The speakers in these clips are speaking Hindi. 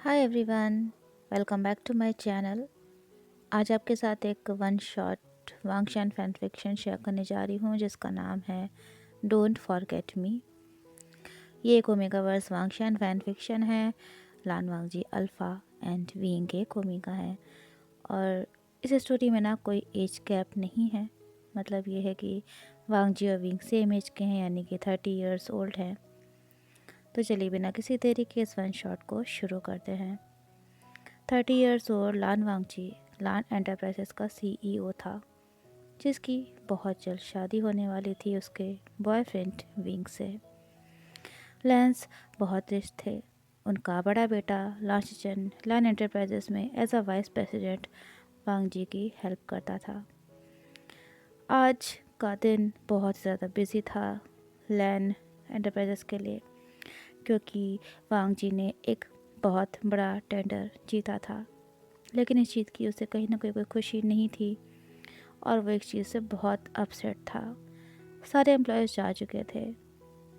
Hi everyone, welcome back to my channel. आज आपके साथ एक one shot Wangxian fan fiction share करने जा रही हूँ जिसका नाम है डोंट फॉरगेट मी। ये एक ओमेगा वर्स वांगशान फैन फिक्शन है। लान वांगजी अल्फ़ा एंड विंग एक ओमेगा है और इस स्टोरी में ना कोई एज गैप नहीं है। मतलब ये है कि वांगजी और विंग सेम एज के हैं, यानी कि 30 इयर्स ओल्ड हैं। तो चलिए बिना किसी देरी के इस वन शॉट को शुरू करते हैं। 30 इयर्स ओल्ड लान वांगजी लान एंटरप्राइजेस का सीईओ था, जिसकी बहुत जल्द शादी होने वाली थी उसके बॉयफ्रेंड विंग से। लैंस बहुत रिच थे। उनका बड़ा बेटा लांचचन लान एंटरप्राइजेस में एज अ वाइस प्रेसिडेंट वांगजी की हेल्प करता था। आज का दिन बहुत ज़्यादा बिजी था लैन एंटरप्राइजेस के लिए, क्योंकि वांगजी ने एक बहुत बड़ा टेंडर जीता था। लेकिन इस चीज़ की उसे कहीं ना कहीं कोई खुशी नहीं थी और वो एक चीज़ से बहुत अपसेट था। सारे एम्प्लॉयज़ जा चुके थे,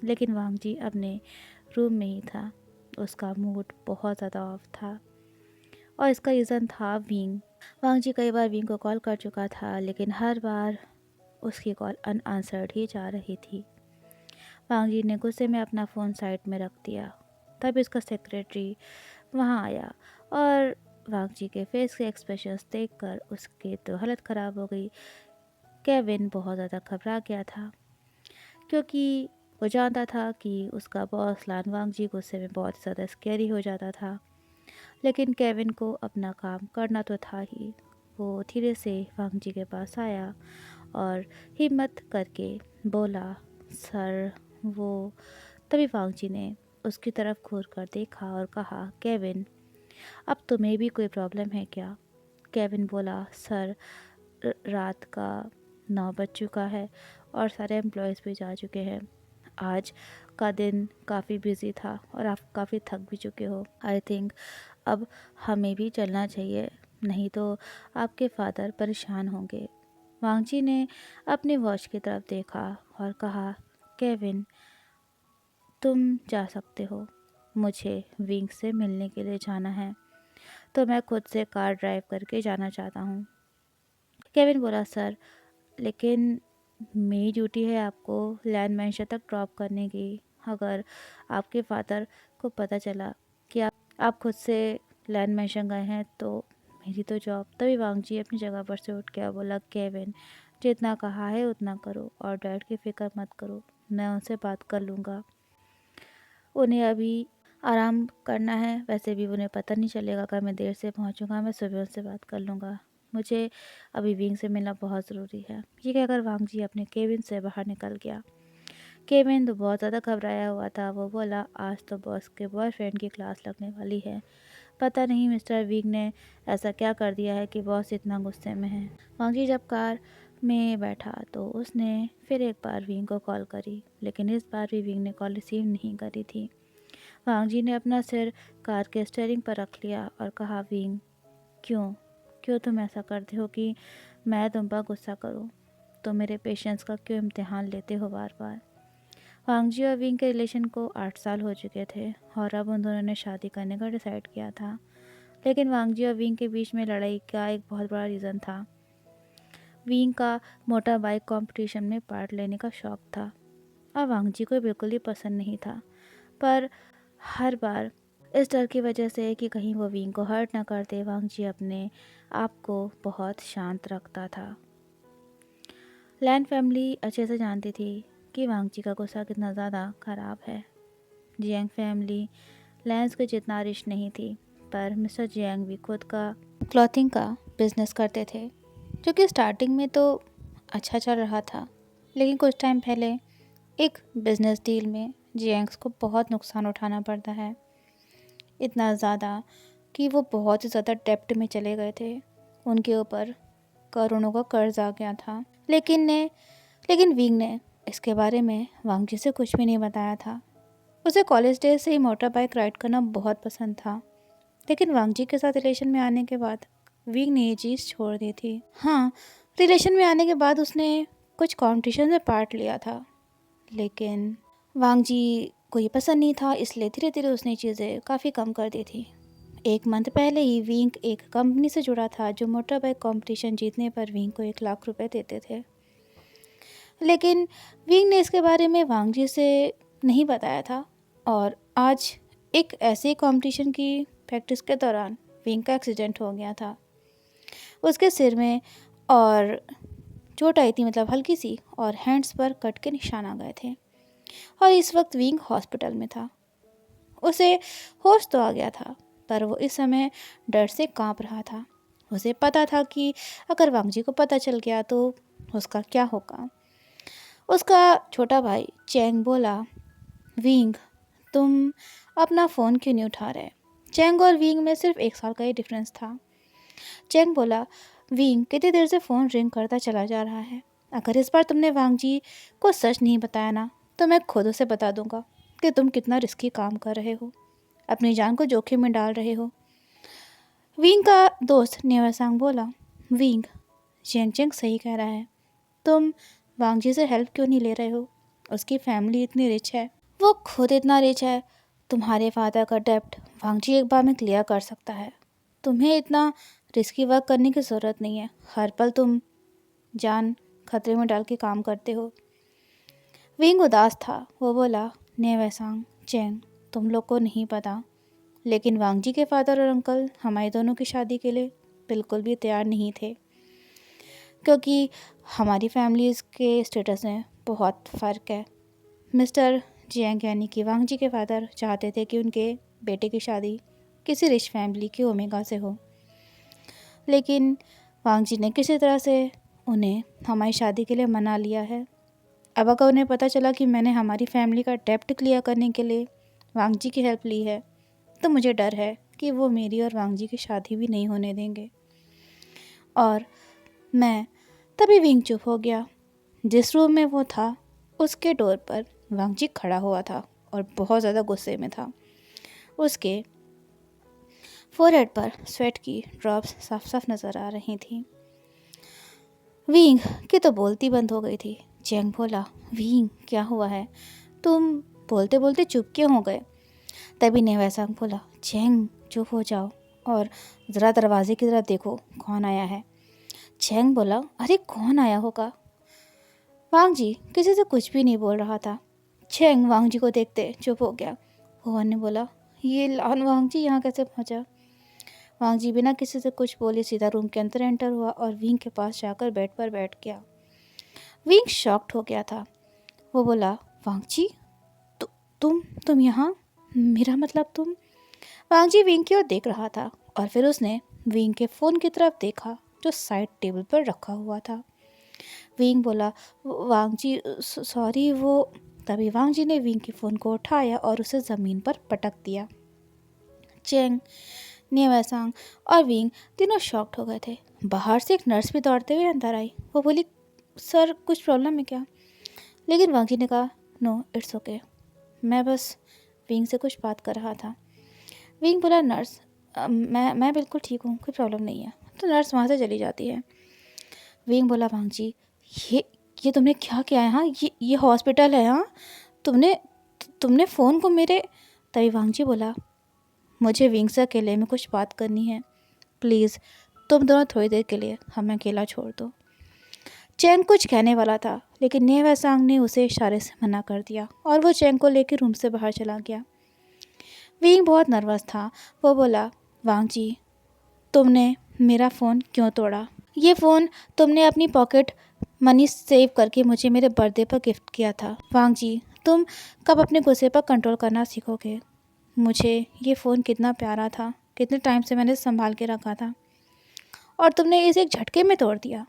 लेकिन वांगजी अपने रूम में ही था। उसका मूड बहुत ज़्यादा ऑफ था और इसका रीज़न था विंग। वांगजी कई बार विंग को कॉल कर चुका था, लेकिन हर बार उसकी कॉल अनआंसर्ड ही जा रही थी। वांगजी ने गुस्से में अपना फ़ोन साइड में रख दिया। तब उसका सेक्रेटरी वहाँ आया और वांगजी के फेस के एक्सप्रेशंस देखकर उसकी तो हालत ख़राब हो गई। केविन बहुत ज़्यादा घबरा गया था, क्योंकि वो जानता था कि उसका बॉस लान वांगजी गुस्से में बहुत ज़्यादा स्कैरी हो जाता था। लेकिन केविन को अपना काम करना तो था ही। वो धीरे से वांगजी के पास आया और हिम्मत करके बोला, सर वो। तभी वांगजी ने उसकी तरफ घूर कर देखा और कहा, केविन अब तुम्हें भी कोई प्रॉब्लम है क्या? केविन बोला, सर रात का 9 बज चुका है और सारे एम्प्लॉयज़ भी जा चुके हैं। आज का दिन काफ़ी बिजी था और आप काफ़ी थक भी चुके हो। आई थिंक अब हमें भी चलना चाहिए, नहीं तो आपके फादर परेशान होंगे। वांगजी ने अपनी वॉच की तरफ देखा और कहा, केविन तुम जा सकते हो, मुझे विंग से मिलने के लिए जाना है, तो मैं खुद से कार ड्राइव करके जाना चाहता हूँ। केविन बोला, सर लेकिन मेरी ड्यूटी है आपको लैंड मैंशन तक ड्रॉप करने की। अगर आपके फादर को पता चला कि आप खुद से लैंड मैंशन गए हैं तो मेरी तो जॉब। तभी वांगजी अपनी जगह पर से उठ गया, बोला, केविन जितना कहा है उतना करो और डैड की फ़िक्र मत करो, मैं उनसे बात कर लूँगा। उन्हें अभी आराम करना है, वैसे भी उन्हें पता नहीं चलेगा कि मैं देर से पहुंचूंगा। मैं सुबह उनसे बात कर लूँगा, मुझे अभी विंग से मिलना बहुत ज़रूरी है। ये कहकर वांगजी अपने केबिन से बाहर निकल गया। केविन तो बहुत ज़्यादा घबराया हुआ था। वो बोला, आज तो बॉस के बॉयफ्रेंड की क्लास लगने वाली है। पता नहीं मिस्टर विंग ने ऐसा क्या कर दिया है कि बॉस इतना गुस्से में है। वांगजी जब कार में बैठा तो उसने फिर एक बार विंग को कॉल करी, लेकिन इस बार भी विंग ने कॉल रिसीव नहीं करी थी। वांगजी ने अपना सिर कार के स्टीयरिंग पर रख लिया और कहा, विंग क्यों क्यों तुम ऐसा करते हो कि मैं तुम पर गुस्सा करूं? तो मेरे पेशेंस का क्यों इम्तिहान लेते हो बार बार? वांगजी और विंग के रिलेशन को 8 साल हो चुके थे और अब उन दोनों ने शादी करने का डिसाइड किया था। लेकिन वांगजी और विंग के बीच में लड़ाई का एक बहुत बड़ा रीज़न था। विंग का मोटर बाइक कंपटीशन में पार्ट लेने का शौक था और वांगजी को बिल्कुल ही पसंद नहीं था। पर हर बार इस डर की वजह से कि कहीं वो विंग को हर्ट ना कर दे, वांगजी अपने आप को बहुत शांत रखता था। लैन फैमिली अच्छे से जानती थी कि वांगजी का गुस्सा कितना ज़्यादा ख़राब है। जियांग फैमिली लैंस को जितना रिच नहीं थी, पर मिस्टर जियांग भी खुद का क्लॉथिंग का बिजनेस करते थे, जो कि स्टार्टिंग में तो अच्छा चल रहा था। लेकिन कुछ टाइम पहले एक बिजनेस डील में जियांग्स को बहुत नुकसान उठाना पड़ता है। इतना ज़्यादा कि वो बहुत ही ज़्यादा डेप्ट में चले गए थे। उनके ऊपर करोड़ों का कर्ज आ गया था। लेकिन विंग ने इसके बारे में वांगजी से कुछ भी नहीं बताया था। उसे कॉलेज डेज से ही मोटर बाइक राइड करना बहुत पसंद था, लेकिन वांगजी के साथ रिलेशन में आने के बाद विंग ने ये चीज़ छोड़ दी थी। हाँ, रिलेशन में आने के बाद उसने कुछ कॉम्पिटिशन में पार्ट लिया था, लेकिन वांगजी को ये पसंद नहीं था, इसलिए धीरे धीरे उसने चीज़ें काफ़ी कम कर दी थी। एक मंथ पहले ही विंग एक कंपनी से जुड़ा था जो मोटर बाइक कंपटीशन जीतने पर विंग को 1 लाख रुपए देते थे। लेकिन विंग ने इसके बारे में वांग जी से नहीं बताया था और आज एक ऐसे कंपटीशन की प्रैक्टिस के दौरान विंग का एक्सीडेंट हो गया था। उसके सिर में और चोट आई थी, मतलब हल्की सी, और हैंड्स पर कट के निशान आ गए थे और इस वक्त विंग हॉस्पिटल में था। उसे होश तो आ गया था पर वो इस समय डर से कांप रहा था। उसे पता था कि अगर वांग जी को पता चल गया तो उसका क्या होगा। उसका छोटा भाई चैंग बोला, विंग तुम अपना फ़ोन क्यों नहीं उठा रहे। चैंग और विंग में सिर्फ 1 साल का ही डिफरेंस था। चैंग बोला, विंग कितनी देर से फ़ोन रिंग करता चला जा रहा है। अगर इस बार तुमने वांग जी को सच नहीं बताया ना तो मैं खुद उसे बता दूंगा कि तुम कितना रिस्की काम कर रहे हो, अपनी जान को जोखिम में डाल रहे हो। विंग का दोस्त नेवासांग बोला, विंग चेंग चेंग सही कह रहा है, तुम वांग जी से हेल्प क्यों नहीं ले रहे हो। उसकी फैमिली इतनी रिच है, वो खुद इतना रिच है। तुम्हारे फादर का डेब्ट वांग जी एक बार में क्लियर कर सकता है। तुम्हें इतना रिस्की वर्क करने की ज़रूरत नहीं है। हर पल तुम जान खतरे में डाल के काम करते हो। विंग उदास था। वो बोला, नेवासांग चेंग तुम लोग को नहीं पता, लेकिन वांग जी के फादर और अंकल हमारे दोनों की शादी के लिए बिल्कुल भी तैयार नहीं थे, क्योंकि हमारी फैमिलीज़ के स्टेटस में बहुत फ़र्क है। मिस्टर जियांग यानी कि वांग जी के फादर चाहते थे कि उनके बेटे की शादी किसी रिच फैमिली के ओमेगा से हो, लेकिन वांग जी ने किसी तरह से उन्हें हमारी शादी के लिए मना लिया है। अब अगर उन्हें पता चला कि मैंने हमारी फैमिली का डेब्ट क्लियर करने के लिए वांग जी की हेल्प ली है तो मुझे डर है कि वो मेरी और वांग जी की शादी भी नहीं होने देंगे। और मैं तभी विंग चुप हो गया। जिस रूम में वो था उसके डोर पर वांग जी खड़ा हुआ था और बहुत ज़्यादा गुस्से में था। उसके फोरहेड पर स्वेट की ड्रॉप्स साफ साफ नज़र आ रही थी। विंग की तो बोलती बंद हो गई थी। चैंग बोला, विंग क्या हुआ है, तुम बोलते बोलते चुप क्यों हो गए। तभी नेवासांग बोला, चैंग चुप हो जाओ और ज़रा दरवाजे की तरफ देखो कौन आया है। चैंग बोला, अरे कौन आया होगा। वांग जी किसी से कुछ भी नहीं बोल रहा था। चैंग वांग जी को देखते चुप हो गया। भुवन ने बोला, ये लान वांग जी यहाँ कैसे पहुँचा। वांग जी बिना किसी से कुछ बोले सीधा रूम के अंदर एंटर हुआ और विंग के पास जाकर बेड पर बैठ गया। विंग शॉक्ड हो गया था। वो बोला, वांग जी तु, तुम यहाँ, मेरा मतलब तुम। वांग जी विंग की ओर देख रहा था और फिर उसने विंग के फ़ोन की तरफ देखा जो साइड टेबल पर रखा हुआ था। विंग बोला, वांग जी सॉरी वो। तभी वांग जी ने विंग के फ़ोन को उठाया और उसे ज़मीन पर पटक दिया। चेंग, नेवासांग और विंग तीनों शॉक्ड हो गए थे। बाहर से एक नर्स भी दौड़ते हुए अंदर आई। वो बोली, सर कुछ प्रॉब्लम है क्या। लेकिन वांग जी ने कहा, नो इट्स ओके, मैं बस विंग से कुछ बात कर रहा था। विंग बोला, नर्स मैं बिल्कुल ठीक हूँ, कोई प्रॉब्लम नहीं है। तो नर्स वहाँ से चली जाती है। विंग बोला, वांग जी ये तुमने क्या किया है। हाँ ये हॉस्पिटल है। हाँ तुमने फ़ोन को मेरे। तभी वांग जी बोला, मुझे विंग से अकेले में कुछ बात करनी है, प्लीज़ तुम दोनों थोड़ी देर के लिए हमें अकेला छोड़ दो। चैंग कुछ कहने वाला था लेकिन नेवासांग ने उसे इशारे से मना कर दिया और वो चैंग को लेकर रूम से बाहर चला गया। विंग बहुत नर्वस था। वो बोला, वांग जी तुमने मेरा फ़ोन क्यों तोड़ा। ये फ़ोन तुमने अपनी पॉकेट मनी सेव करके मुझे मेरे बर्थडे पर गिफ्ट किया था। वांग जी तुम कब अपने गुस्से पर कंट्रोल करना सीखोगे। मुझे ये फ़ोन कितना प्यारा था, कितने टाइम से मैंने संभाल के रखा था और तुमने इसे एक झटके में तोड़ दिया।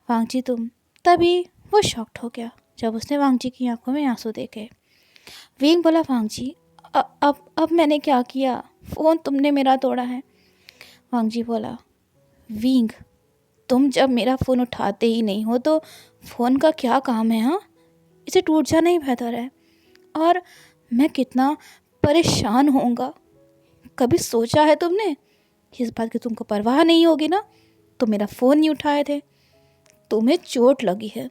वांग जी तुम। तभी वो शॉक्ड हो गया जब उसने वांग जी की आंखों में आंसू देखे। विंग बोला, वांग जी अब मैंने क्या किया, फ़ोन तुमने मेरा तोड़ा है। वांग जी बोला, विंग तुम जब मेरा फ़ोन उठाते ही नहीं हो तो फ़ोन का क्या काम है। हाँ इसे टूट जाना ही बेहतर है। और मैं कितना परेशान होऊंगा, कभी सोचा है तुमने इस बात की तुमको परवाह नहीं होगी ना, तो मेरा फ़ोन नहीं उठाए थे। तुम्हें चोट लगी है,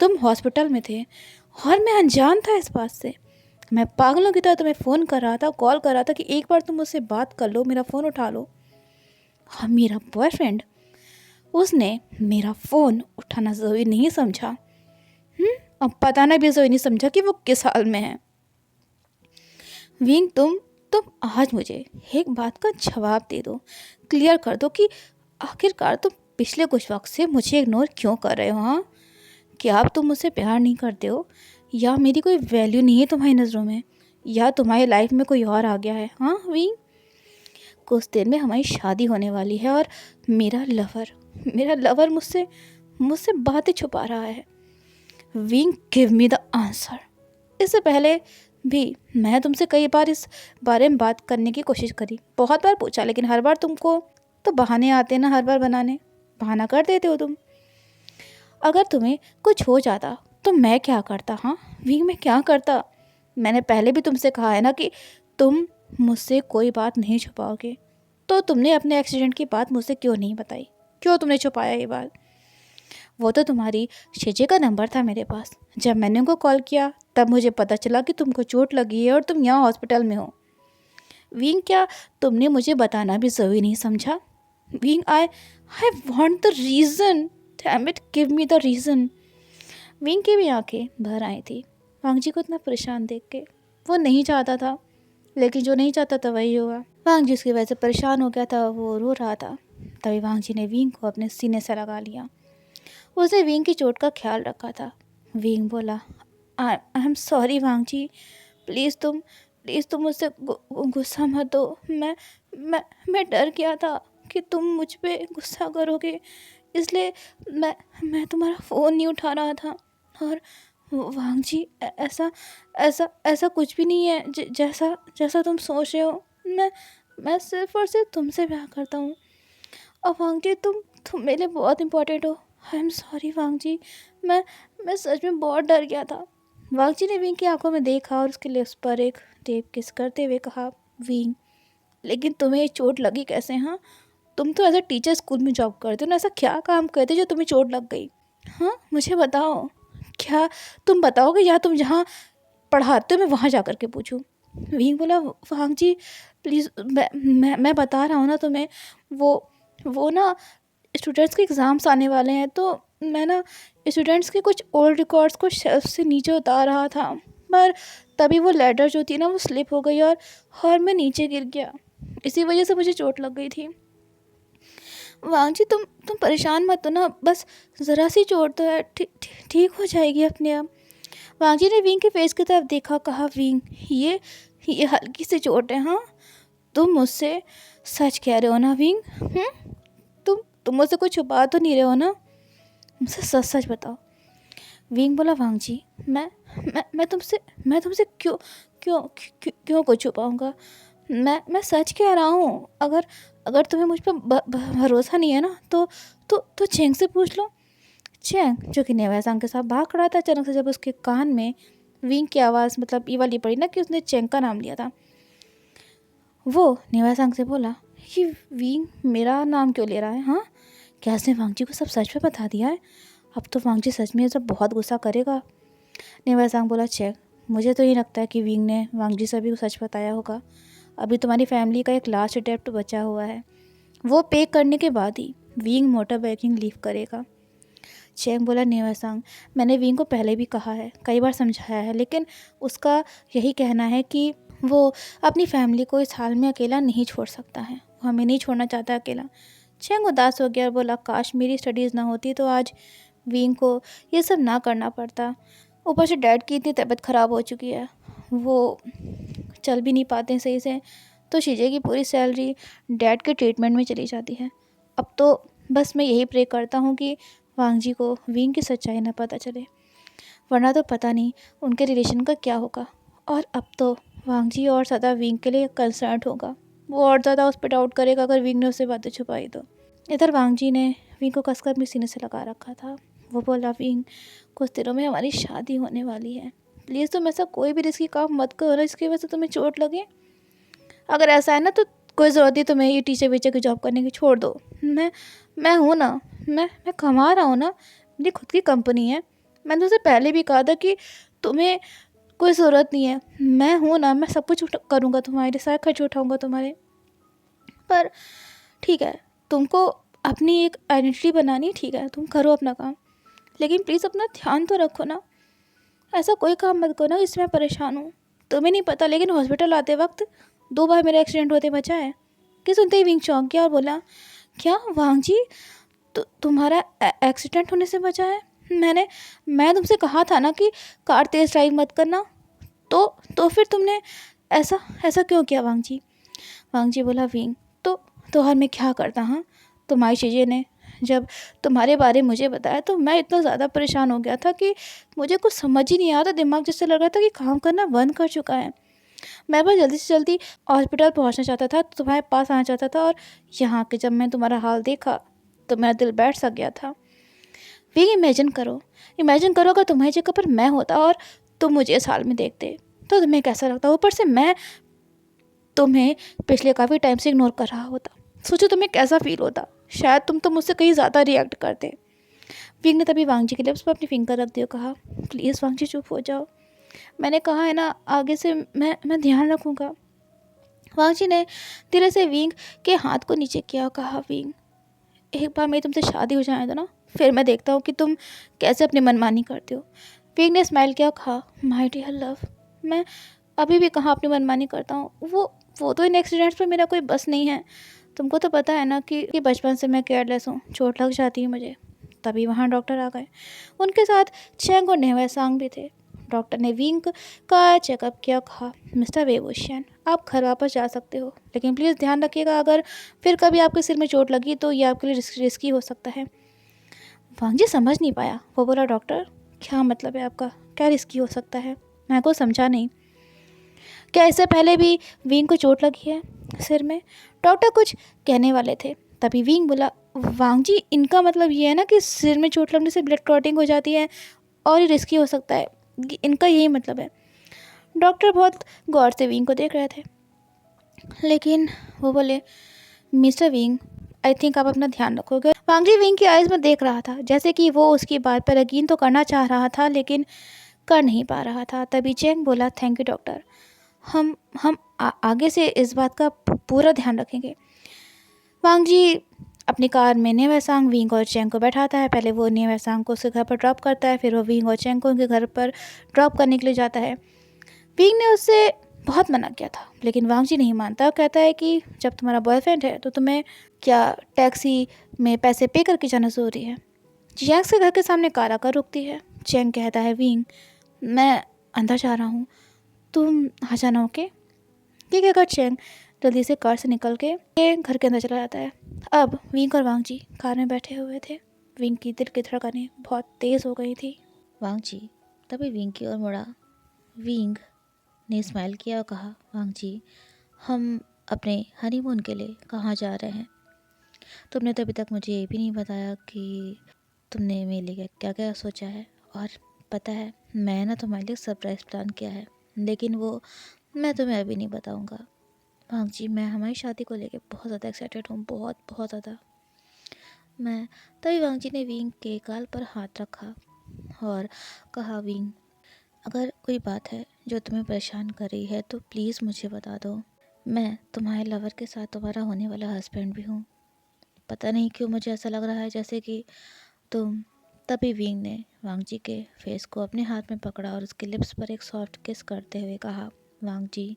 तुम हॉस्पिटल में थे और मैं अनजान था इस बात से। मैं पागलों की तरह तुम्हें फ़ोन कर रहा था, कॉल कर रहा था कि एक बार तुम मुझसे बात कर लो, मेरा फ़ोन उठा लो। हाँ, मेरा बॉयफ्रेंड, उसने मेरा फ़ोन उठाना ज़रूरी नहीं समझा। अब बताना भी ज़रूरी नहीं समझा कि वो किस हाल में है। विंग, तुम आज मुझे एक बात का जवाब दे दो, क्लियर कर दो कि आखिरकार तुम पिछले कुछ वक्त से मुझे इग्नोर क्यों कर रहे हो। हाँ, क्या अब तुम मुझसे प्यार नहीं करते हो, या मेरी कोई वैल्यू नहीं है तुम्हारी नज़रों में, या तुम्हारी लाइफ में कोई और आ गया है। हाँ विंग, कुछ देर में हमारी शादी होने वाली है और मेरा लवर मुझसे मुझसे बातें छुपा रहा है। Wing, give me the answer. इससे पहले भी मैं तुमसे कई बार इस बारे में बात करने की कोशिश करी, बहुत बार पूछा, लेकिन हर बार तुमको तो बहाने आते ना, हर बार बहाना कर देते हो तुम। अगर तुम्हें कुछ हो जाता तो मैं क्या करता। हाँ विंग, मैं क्या करता। मैंने पहले भी तुमसे कहा है ना कि तुम मुझसे कोई बात नहीं छुपाओगे, तो तुमने अपने एक्सीडेंट की बात मुझसे क्यों नहीं बताई, क्यों तुमने छुपाया ये बात। वो तो तुम्हारी शेजे का नंबर था मेरे पास, जब मैंने उनको कॉल किया तब मुझे पता चला कि तुमको चोट लगी है और तुम यहाँ हॉस्पिटल में हो। विंग, क्या तुमने मुझे बताना भी ज़रूरी नहीं समझा। Wing, I want the reason, damn it, give me the reason. Wing की भी आंखें भर आई थी वांग जी को इतना परेशान देख के। वो नहीं चाहता था, लेकिन जो नहीं चाहता था वही हुआ। वांग जी उसकी वजह से परेशान हो गया था, वो रो रहा था। तभी वांग जी ने विंग को अपने सीने से लगा लिया। उसने विंग की चोट का ख्याल रखा था। विंग बोला, I am sorry Wang ji, please तुम मुझसे गुस्सा मत हो। मैं डर गया था कि तुम मुझ पे गुस्सा करोगे, इसलिए मैं तुम्हारा फ़ोन नहीं उठा रहा था। और वांग जी, ऐसा ऐसा ऐसा कुछ भी नहीं है जैसा जैसा तुम सोच रहे हो। मैं सिर्फ़ और सिर्फ तुमसे प्यार करता हूँ। और वांग जी, तुम मेरे लिए बहुत इम्पोर्टेंट हो। आई एम सॉरी वांग जी, मैं सच में बहुत डर गया था। वांग जी ने विंग की आंखों में देखा और उसके लिप्स पर एक डीप किस करते हुए कहा, विंग, लेकिन तुम्हें ये चोट लगी कैसे। हाँ, तुम तो एज अ टीचर स्कूल में जॉब करते हो ना, ऐसा क्या काम करते जो तुम्हें चोट लग गई। हाँ मुझे बताओ, क्या तुम बताओगे या तुम जहाँ पढ़ाते हो मैं वहाँ जा कर के पूछूँ। विंग बोला, वांग जी प्लीज़, मैं बता रहा हूँ ना तुम्हें, वो ना स्टूडेंट्स के एग्ज़ाम्स आने वाले हैं, तो मैं ना स्टूडेंट्स के कुछ ओल्ड रिकॉर्ड्स को शेल्फ से नीचे उतार रहा था, पर तभी वो लेडर जो थी ना वो स्लिप हो गई और मैं नीचे गिर गया, इसी वजह से मुझे चोट लग गई थी। वांग जी, तुम परेशान मत हो ना, बस ज़रा सी चोट तो है, ठीक हो जाएगी अपने आप। वांग जी ने विंग के फेस की तरफ देखा, कहा, विंग, ये हल्की सी चोट है। हाँ, तुम मुझसे सच कह रहे हो ना विंग। तुम मुझसे कुछ छुपा तो नहीं रहे हो ना, मुझसे सच सच बताओ। विंग बोला, वांग जी, मैं तुमसे क्यों क्यों क्यों क्यों कुछ छुपाऊंगा। मैं सच कह रहा हूँ। अगर तुम्हें मुझ पर भरोसा नहीं है ना, तो चेंग से पूछ लो। चेंग, जो कि नेवासांग के साथ भाग खड़ा था, अचानक से जब उसके कान में विंग की आवाज़, मतलब ये वाली पड़ी ना कि उसने चेंग का नाम लिया था, वो नेवासांग से बोला, ये विंग मेरा नाम क्यों ले रहा है। हाँ, क्या उसने वांग जी को सब सच में बता दिया है। अब तो वांग जी सच में सब बहुत गुस्सा करेगा। नेवासांग बोला, चेक, मुझे तो ये लगता है कि विंग ने वांग जी सभी को सच बताया होगा। अभी तुम्हारी फैमिली का एक लास्ट डेप्ट बचा हुआ है, वो पे करने के बाद ही विंग मोटर बाइकिंग लीव करेगा। चेंग बोला, नेवासांग, मैंने विंग को पहले भी कहा है, कई बार समझाया है, लेकिन उसका यही कहना है कि वो अपनी फैमिली को इस हाल में अकेला नहीं छोड़ सकता है, वो हमें नहीं छोड़ना चाहता अकेला। चेंग उदास हो गया और बोला, काश मेरी स्टडीज़ ना होती तो आज विंग को ये सब ना करना पड़ता। ऊपर से डैड की इतनी तबीयत ख़राब हो चुकी है, वो चल भी नहीं पाते हैं सही से, तो शीजे की पूरी सैलरी डैड के ट्रीटमेंट में चली जाती है। अब तो बस मैं यही प्रे करता हूँ कि वांग जी को विंग की सच्चाई ना पता चले, वरना तो पता नहीं उनके रिलेशन का क्या होगा। और अब तो वांग जी और ज़्यादा विंग के लिए कंसर्न होगा, वो और ज़्यादा उस पर डाउट करेगा अगर विंग ने उससे बातें छुपाई तो। इधर वांग जी ने विंग को कसकर अपने सीने से लगा रखा था। वो बोला, विंग, कुछ दिनों में हमारी शादी होने वाली है, प्लीज़ तुम ऐसा कोई भी रिस्की काम मत करो ना जिसकी वजह से तुम्हें चोट लगे। अगर ऐसा है ना तो कोई ज़रूरत नहीं तुम्हें ये टीचर वीचर की जॉब करने की, छोड़ दो। मैं हूँ ना, मैं कमा रहा हूँ ना, मेरी खुद की कंपनी है। मैंने तुझसे पहले भी कहा था कि तुम्हें कोई ज़रूरत नहीं है, मैं हूँ ना, मैं सब कुछ करूँगा तुम्हारे लिए, सारा खर्च उठाऊँगा तुम्हारे। पर ठीक है, तुमको अपनी एक आइडेंटिटी बनानी है, ठीक है, तुम करो अपना काम, लेकिन प्लीज़ अपना ध्यान तो रखो ना। ऐसा कोई काम मत करो ना जिसमें मैं परेशान हूँ। तुम्हें नहीं पता, लेकिन हॉस्पिटल आते वक्त 2 बार मेरा एक्सीडेंट होते बचा है। कि सुनते ही विंग चौंक गया और बोला, क्या वांग जी, तुम्हारा एक्सीडेंट होने से बचा है? मैं तुमसे कहा था ना कि कार तेज़ ड्राइव मत करना। तो फिर तुमने ऐसा ऐसा क्यों किया वांग जी? वांग जी बोला, विंग तो हर मैं क्या करता। हाँ, तुम्हारी चीज़ें ने जब तुम्हारे बारे में मुझे बताया तो मैं इतना ज़्यादा परेशान हो गया था कि मुझे कुछ समझ ही नहीं आ रहा था। दिमाग जैसे लग रहा था कि काम करना बंद कर चुका है। मैं बस जल्दी से जल्दी हॉस्पिटल पहुंचना चाहता था, तुम्हारे पास आना चाहता था, और यहाँ के जब मैं तुम्हारा हाल देखा तो मेरा दिल बैठ सा गया था। वे इमेजिन करो अगर तुम्हारी जगह पर मैं होता और तुम मुझे इस हाल में देखते तो तुम्हें कैसा लगता। ऊपर से मैं तुम्हें पिछले काफ़ी टाइम से इग्नोर कर रहा होता। सोचो तुम्हें कैसा फील होता। शायद तुम तो मुझसे कहीं ज़्यादा रिएक्ट करते। विंग ने तभी वांग जी के लिप्स पर अपनी फिंगर रख दिया, कहा, प्लीज़ वांग जी चुप हो जाओ, मैंने कहा है ना, आगे से मैं ध्यान रखूँगा। वांग जी ने धीरे से विंग के हाथ को नीचे किया और कहा, विंग, एक बार मेरी तुमसे शादी हो जाए तो ना, फिर मैं देखता हूँ कि तुम कैसे अपनी मनमानी करते हो। विंग ने स्माइल किया और कहा, माय डियर लव, मैं अभी भी कहाँ अपनी मनमानी करता हूँ। वो तो इन एक्सीडेंट्स पर मेरा कोई बस नहीं है। तुमको तो पता है ना कि बचपन से मैं केयरलेस हूँ, चोट लग जाती है मुझे। तभी वहाँ डॉक्टर आ गए। उनके साथ चेंग और नेहवासांग भी थे। डॉक्टर ने विंग का चेकअप किया, कहा, मिस्टर वेवोशियन, आप घर वापस जा सकते हो, लेकिन प्लीज़ ध्यान रखिएगा, अगर फिर कभी आपके सिर में चोट लगी तो ये आपके लिए रिस्की हो सकता है। वांग जी समझ नहीं पाया। वो बोला, डॉक्टर, क्या मतलब है आपका? क्या रिस्की हो सकता है? मैं को समझा नहीं। क्या इससे पहले भी विंग को चोट लगी है सिर में? डॉक्टर कुछ कहने वाले थे, तभी विंग बोला, वांग जी, इनका मतलब ये है ना कि सिर में चोट लगने से ब्लड क्लॉटिंग हो जाती है और ये रिस्की हो सकता है, इनका यही मतलब है। डॉक्टर बहुत गौर से विंग को देख रहे थे, लेकिन वो बोले, मिस्टर विंग, आई थिंक आप अपना ध्यान रखोगे। वांग जी विंग की आइज़ में देख रहा था, जैसे कि वो उसकी बात पर यकीन तो करना चाह रहा था लेकिन कर नहीं पा रहा था। तभी चेंग बोला, थैंक यू डॉक्टर, हम आगे से इस बात का पूरा ध्यान रखेंगे। वांग जी अपनी कार में नेवासांग, विंग और चेंग को बैठाता है। पहले वो नेवासांग को उसके घर पर ड्रॉप करता है, फिर वो विंग और चेंग को उनके घर पर ड्रॉप करने के लिए जाता है। विंग ने उससे बहुत मना किया था, लेकिन वांग जी नहीं मानता। कहता है कि जब तुम्हारा बॉयफ्रेंड है तो तुम्हें क्या टैक्सी में पैसे पे करके जाना ज़रूरी है। चेंग के घर के सामने कार आकर रुकती है। चेंग कहता है, विंग, मैं अंदर जा रहा हूँ, तुम आ जाना, ओके? ये कहकर चेंग जल्दी से कार से निकल के घर के अंदर चला जाता है। अब विंग और वांग जी कार में बैठे हुए थे। विंग की दिल की धड़कनें बहुत तेज़ हो गई थी। वांग जी तभी विंग की ओर मुड़ा। विंग ने स्माइल किया और कहा, वांग जी, हम अपने हनीमून के लिए कहाँ जा रहे हैं? तुमने तो अभी तक मुझे ये भी नहीं बताया कि तुमने मेरे लिए क्या क्या सोचा है। और पता है, मैं ना तुम्हारे लिए सरप्राइज़ प्लान किया है, लेकिन वो मैं तुम्हें अभी नहीं बताऊंगा। वांग जी, मैं हमारी शादी को लेके बहुत ज़्यादा एक्साइटेड हूँ, बहुत बहुत ज़्यादा। मैं तभी वांग जी ने विंग के गाल पर हाथ रखा और कहा, विंग, अगर कोई बात है जो तुम्हें परेशान कर रही है तो प्लीज़ मुझे बता दो। मैं तुम्हारे लवर के साथ तुम्हारा होने वाला हस्बैंड भी हूँ। पता नहीं क्यों मुझे ऐसा लग रहा है जैसे कि तुम। तभी विंग ने वांग जी के फेस को अपने हाथ में पकड़ा और उसके लिप्स पर एक सॉफ्ट किस करते हुए कहा, वांग जी,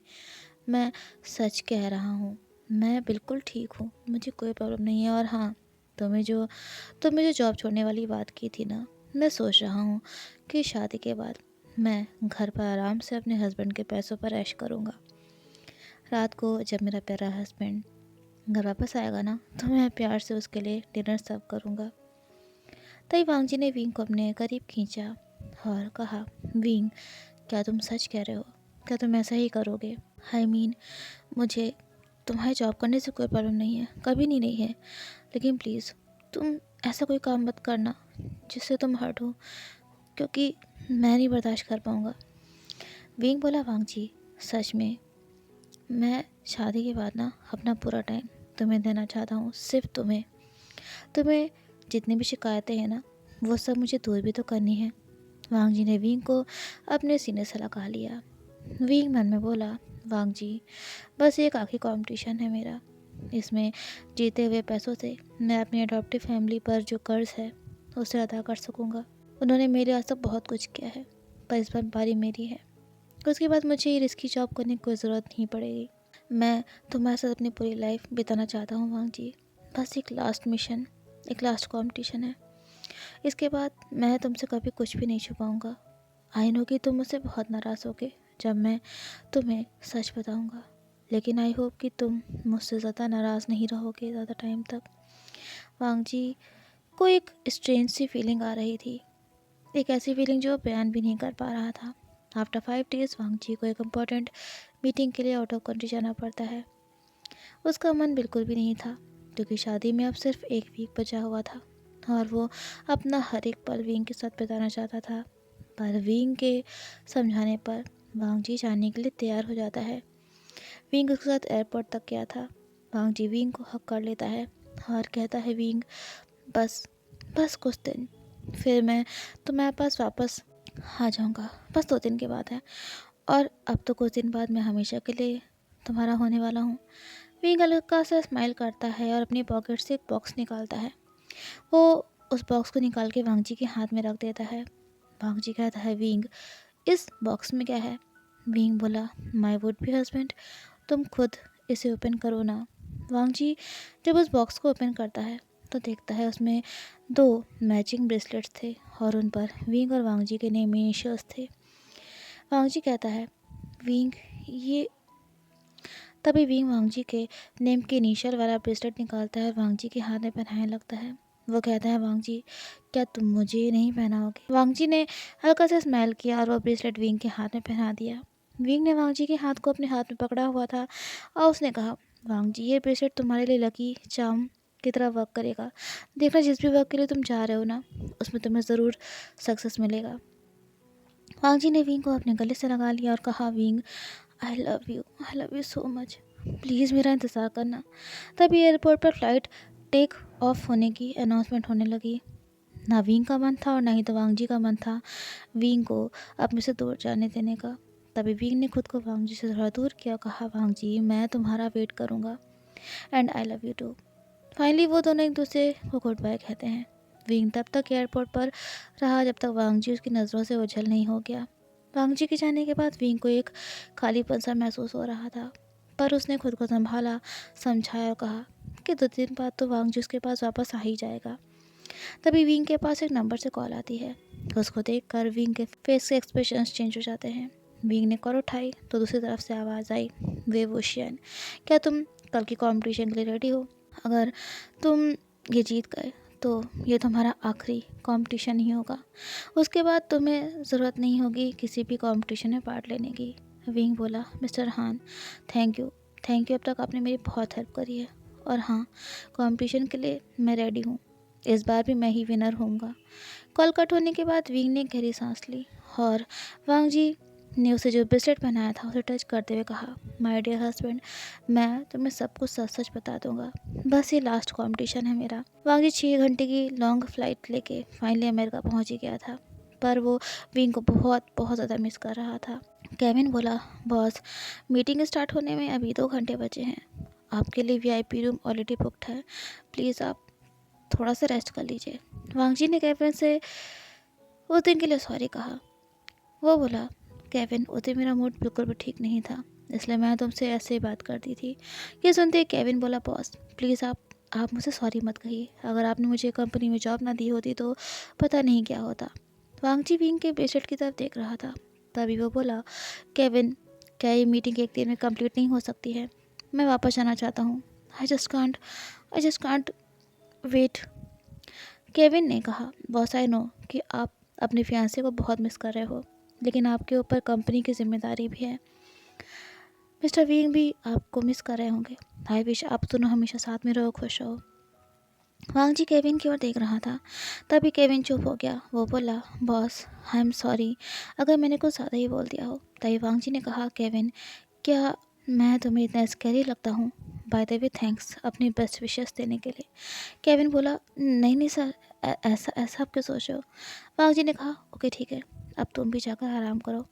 मैं सच कह रहा हूँ, मैं बिल्कुल ठीक हूँ, मुझे कोई प्रॉब्लम नहीं है। और हाँ, तुमने जो जॉब छोड़ने वाली बात की थी ना, मैं सोच रहा हूँ कि शादी के बाद मैं घर पर आराम से अपने हस्बैंड के पैसों पर ऐश करूँगा। रात को जब मेरा प्यारा हस्बैंड घर वापस आएगा ना, तो मैं प्यार से उसके लिए डिनर सर्व करूँगा। तभी वांग जी ने विंग को अपने करीब खींचा और कहा, विंग, क्या तुम सच कह रहे हो? क्या तुम ऐसा ही करोगे? आई मीन, मुझे तुम्हारी जॉब करने से कोई प्रॉब्लम नहीं है, कभी नहीं है, लेकिन प्लीज़ तुम ऐसा कोई काम मत करना जिससे तुम हर्ट हो, क्योंकि मैं नहीं बर्दाश्त कर पाऊँगा। विंग बोला, वांग जी, सच में मैं शादी के बाद ना अपना पूरा टाइम तुम्हें देना चाहता हूँ, सिर्फ तुम्हें जितनी भी शिकायतें हैं ना, वो सब मुझे दूर भी तो करनी है। वांग जी ने विंग को अपने सीने से लगा लिया। विंग मन में बोला, वांग जी, बस एक आखिरी कंपटीशन है मेरा। इसमें जीते हुए पैसों से मैं अपनी अडॉप्टिव फैमिली पर जो कर्ज है उसे अदा कर सकूंगा। उन्होंने मेरे आज तक बहुत कुछ किया है, पर इस बार बारी मेरी है। उसके बाद मुझे ये रिस्की जॉब करने की कोई ज़रूरत नहीं पड़ेगी। मैं तुम्हारे साथ अपनी पूरी लाइफ बिताना चाहता हूँ वांग जी। बस एक लास्ट मिशन, एक लास्ट कंपटीशन है। इसके बाद मैं तुमसे कभी कुछ भी नहीं छुपाऊंगा। आई नो कि तुम मुझसे बहुत नाराज़ होगे जब मैं तुम्हें सच बताऊंगा, लेकिन आई होप कि तुम मुझसे ज़्यादा नाराज़ नहीं रहोगे ज़्यादा टाइम तक। वांग जी को एक स्ट्रेंज सी फीलिंग आ रही थी, एक ऐसी फीलिंग जो बयान भी नहीं कर पा रहा था। आफ्टर 5 days वांग जी को एक इम्पॉर्टेंट मीटिंग के लिए आउट ऑफ कंट्री जाना पड़ता है। उसका मन बिल्कुल भी नहीं था, क्योंकि शादी में अब सिर्फ एक वीक बचा हुआ था और वो अपना हर एक पल विंग के साथ बिताना चाहता था। पर विंग के समझाने पर वांग जी जाने के लिए तैयार हो जाता है। विंग उसके साथ एयरपोर्ट तक गया था। वांग जी विंग को हक कर लेता है और कहता है, विंग, बस बस कुछ दिन, फिर मैं तुम्हारे पास वापस आ जाऊंगा। बस 2 दिन के बाद है, और अब तो कुछ दिन बाद मैं हमेशा के लिए तुम्हारा होने वाला हूँ। विंग हल्का सा स्माइल करता है और अपनी पॉकेट से एक बॉक्स निकालता है। वो उस बॉक्स को निकाल के वांग जी के हाथ में रख देता है। वांग जी कहता है, विंग, इस बॉक्स में क्या है? विंग बोला, माय वुड बी हस्बैंड, तुम खुद इसे ओपन करो ना। वांग जी जब उस बॉक्स को ओपन करता है तो देखता है उसमें 2 मैचिंग ब्रेसलेट्स थे और उन पर विंग और वांग जी के नेम इनिशियल्स थे। वांग जी कहता है, विंग, ये तभी विंग वांग जी के नेम के इनिशियल वाला ब्रेसलेट निकालता है और वांग जी के हाथ में पहनाने लगता है। वो कहता है, वांग जी, क्या तुम मुझे ये नहीं पहनाओगे? वांग जी ने हल्का सा स्माइल किया और वो ब्रेसलेट विंग के हाथ में पहना दिया। विंग ने वांग जी के हाथ को अपने हाथ में पकड़ा हुआ था और उसने कहा, वांग जी, ये ब्रेसलेट तुम्हारे लिए लकी चार्म की तरह वर्क करेगा। देखना, जिस भी वर्क के लिए तुम जा रहे हो ना, उसमें तुम्हें ज़रूर सक्सेस मिलेगा। वांग जी ने विंग को अपने गले से लगा लिया और कहा, Wing, I love you so much, please मेरा इंतज़ार करना। तभी एयरपोर्ट पर फ्लाइट टेक ऑफ होने की अनाउंसमेंट होने लगी। ना विंग का मन था और ना ही तो वांग जी का मन था विंग को अपने से दूर जाने देने का। तभी विंग ने खुद को वांग जी से थोड़ा दूर किया और कहा, वांग जी, मैं तुम्हारा वेट करूँगा, and I love you too. Finally वो दोनों एक दूसरे को गुड बाय कहते हैं। विंग तब तक एयरपोर्ट पर रहा जब तक वांग जी उसकी नज़रों से ओझल नहीं हो गया। वांग जी के जाने के बाद विंग को एक खालीपन सा महसूस हो रहा था, पर उसने खुद को संभाला, समझाया और कहा कि 2 दिन बाद तो वांग जी उसके पास वापस आ ही जाएगा। तभी विंग के पास एक नंबर से कॉल आती है। उसको देखकर विंग के फेस के एक्सप्रेशंस चेंज हो जाते हैं। विंग ने कॉल उठाई तो दूसरी तरफ से आवाज़ आई, वेवोशियन, क्या तुम कल की कंपटीशन के लिए रेडी हो? अगर तुम ये जीत गए तो ये तुम्हारा आखिरी कंपटीशन ही होगा। उसके बाद तुम्हें ज़रूरत नहीं होगी किसी भी कंपटीशन में पार्ट लेने की। विंग बोला, मिस्टर हान, थैंक यू, थैंक यू, अब तक आपने मेरी बहुत हेल्प करी है। और हाँ, कंपटीशन के लिए मैं रेडी हूँ। इस बार भी मैं ही विनर होऊंगा। कॉल कट होने के बाद विंग ने गहरी सांस ली और वांग जी ने उसे जो ब्रेसलेट पहनाया था उसे टच करते हुए कहा, माय डियर हस्बैंड, मैं तुम्हें सब कुछ सच सच बता दूंगा। बस ये लास्ट कंपटीशन है मेरा। वांग जी 6 घंटे की लॉन्ग फ्लाइट लेके फाइनली अमेरिका पहुंच ही गया था, पर वो विंग को बहुत बहुत ज़्यादा मिस कर रहा था। केविन बोला, बॉस, मीटिंग स्टार्ट होने में अभी 2 घंटे बचे हैं। आपके लिए वीआईपी रूम ऑलरेडी बुकड है। प्लीज़ आप थोड़ा सा रेस्ट कर लीजिए। वांग जी ने केविन से उस दिन के लिए सॉरी कहा। वो बोला, केविन, उस दिन मेरा मूड बिल्कुल भी ठीक नहीं था, इसलिए मैं तुमसे ऐसे ही बात कर दी थी। ये सुनते ही केविन बोला, बॉस, प्लीज़ आप मुझसे सॉरी मत कहिए। अगर आपने मुझे कंपनी में जॉब ना दी होती तो पता नहीं क्या होता। वांग जी विंग के ब्रेसलेट की तरफ देख रहा था। तभी वो बोला, केविन, क्या ये मीटिंग एक दिन में कंप्लीट नहीं हो सकती है? मैं वापस जाना चाहता हूँ। I just can't wait. Kevin ने कहा, बॉस, आई नो कि आप अपने फियांसे को बहुत मिस कर रहे हो, लेकिन आपके ऊपर कंपनी की जिम्मेदारी भी है। मिस्टर विंग भी आपको मिस कर रहे होंगे। आई विश आप दोनों हमेशा साथ में रहो, खुश रहो। वांग जी केविन की ओर देख रहा था। तभी केविन चुप हो गया। वो बोला, बॉस, आई एम सॉरी अगर मैंने कुछ ज़्यादा ही बोल दिया हो। तभी वांग जी ने कहा, केविन, क्या मैं तुम्हें इतना स्कैरी लगता हूँ? बाय द वे, थैंक्स अपनी बेस्ट विशेस देने के लिए। केविन बोला, नहीं नहीं सर, ऐसा ऐसा आप क्यों सोच रहे हो? वांग जी ने कहा, ओके ठीक है, अब तुम भी जाकर आराम करो।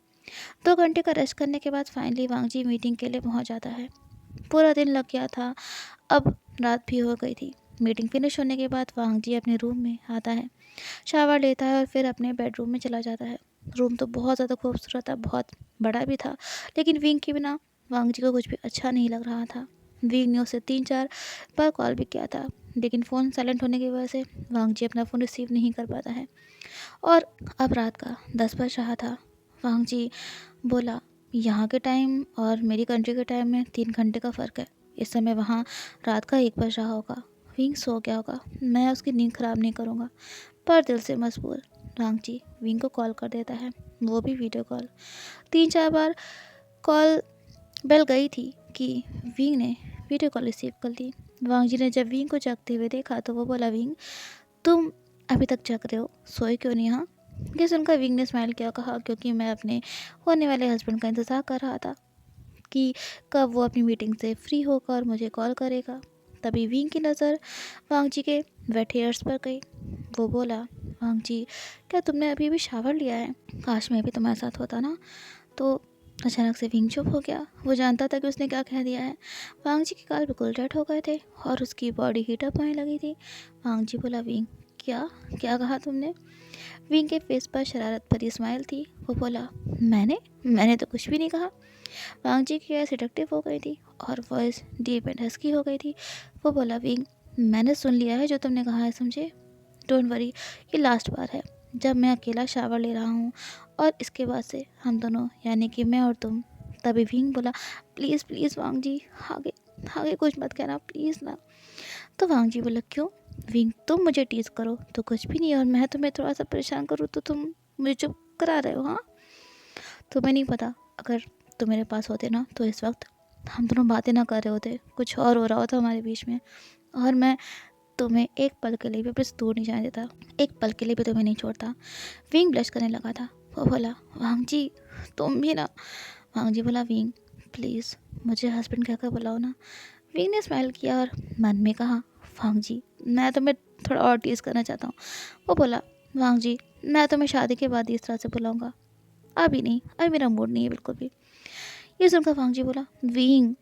2 घंटे का रेस्ट करने के बाद फाइनली वांग जी मीटिंग के लिए पहुंच जाता है। पूरा दिन लग गया था, अब रात भी हो गई थी। मीटिंग फिनिश होने के बाद वांग जी अपने रूम में आता है, शावर लेता है और फिर अपने बेडरूम में चला जाता है। रूम तो बहुत ज़्यादा खूबसूरत था, बहुत बड़ा भी था, लेकिन विंग के बिना वांग जी को कुछ भी अच्छा नहीं लग रहा था। विंग ने उसे 3-4 बार कॉल भी किया था, लेकिन फ़ोन साइलेंट होने की वजह से वांग जी अपना फ़ोन रिसीव नहीं कर पाता है। और अब रात का 10 बज रहा था। वांग जी बोला, यहाँ के टाइम और मेरी कंट्री के टाइम में 3 घंटे का फ़र्क है। इस समय वहाँ रात का 1 बज रहा होगा। विंग सो गया होगा, मैं उसकी नींद ख़राब नहीं करूँगा। पर दिल से मजबूर वांग जी विंग को कॉल कर देता है, वो भी वीडियो कॉल। 3-4 बार कॉल बेल गई थी कि विंग ने वीडियो कॉल रिसीव कर ली। वांग जी ने जब विंग को जागते हुए देखा तो वो बोला, विंग तुम अभी तक जग रहे हो, सोए क्यों नहीं? हाँ, ये सुनकर विंग ने स्माइल किया, कहा क्योंकि मैं अपने होने वाले हस्बैंड का इंतज़ार कर रहा था कि कब वो अपनी मीटिंग से फ्री होकर मुझे कॉल करेगा। तभी विंग की नज़र वांग जी के वेट हेयर्स पर गई। वो बोला, वांग जी क्या तुमने अभी भी शावर लिया है? काश मैं भी तुम्हारे साथ होता ना। तो अचानक से विंग चुप हो गया। वो जानता था कि उसने क्या कह दिया है। वांग जी के गाल बिल्कुल रेड हो गए थे और उसकी बॉडी हीटअप होने लगी थी। वांग जी बोला, विंग क्या क्या कहा तुमने? विंग के फेस पर शरारत भरी स्माइल थी। वो बोला, मैंने तो कुछ भी नहीं कहा। वांग जी की आइज़ डिटेक्टिव हो गई थी और वॉइस डीप एंड हस्की हो गई थी। वो बोला, विंग मैंने सुन लिया है जो तुमने कहा है, समझे? डोंट वरी, ये लास्ट बार है जब मैं अकेला शावर ले रहा हूँ, और इसके बाद से हम दोनों यानी कि मैं और तुम। तभी विंग बोला, प्लीज़ प्लीज़ वांग जी, आगे आगे कुछ मत कहना प्लीज़ ना। तो वांग जी बोला, क्यों? विंग तुम मुझे टीज़ करो तो कुछ भी नहीं, और मैं तुम्हें थोड़ा सा परेशान करूँ तो तुम मुझे चुप करा रहे हो। हाँ, तुम्हें नहीं पता, अगर तुम मेरे पास होते ना तो इस वक्त हम दोनों बातें ना कर रहे होते, कुछ और हो रहा होता हमारे बीच में, और मैं तुम्हें एक पल के लिए भी अपने से दूर नहीं जाने देता, एक पल के लिए भी तुम्हें नहीं छोड़ता। विंग ब्लश करने लगा था। वो बोला, वांग जी तुम भी ना। वांग जी बोला, विंग प्लीज़ मुझे हस्बैंड कहकर बुलाओ ना। विंग ने स्माइल किया और मन में कहा, वांग जी मैं तुम्हें थोड़ा और टीज़ करना चाहता हूँ। वो बोला, वांग जी मैं तुम्हें शादी के बाद इस तरह से बुलाऊंगा, अभी नहीं, अभी मेरा मूड नहीं है बिल्कुल भी। ये सुनकर वांग जी बोला, विंग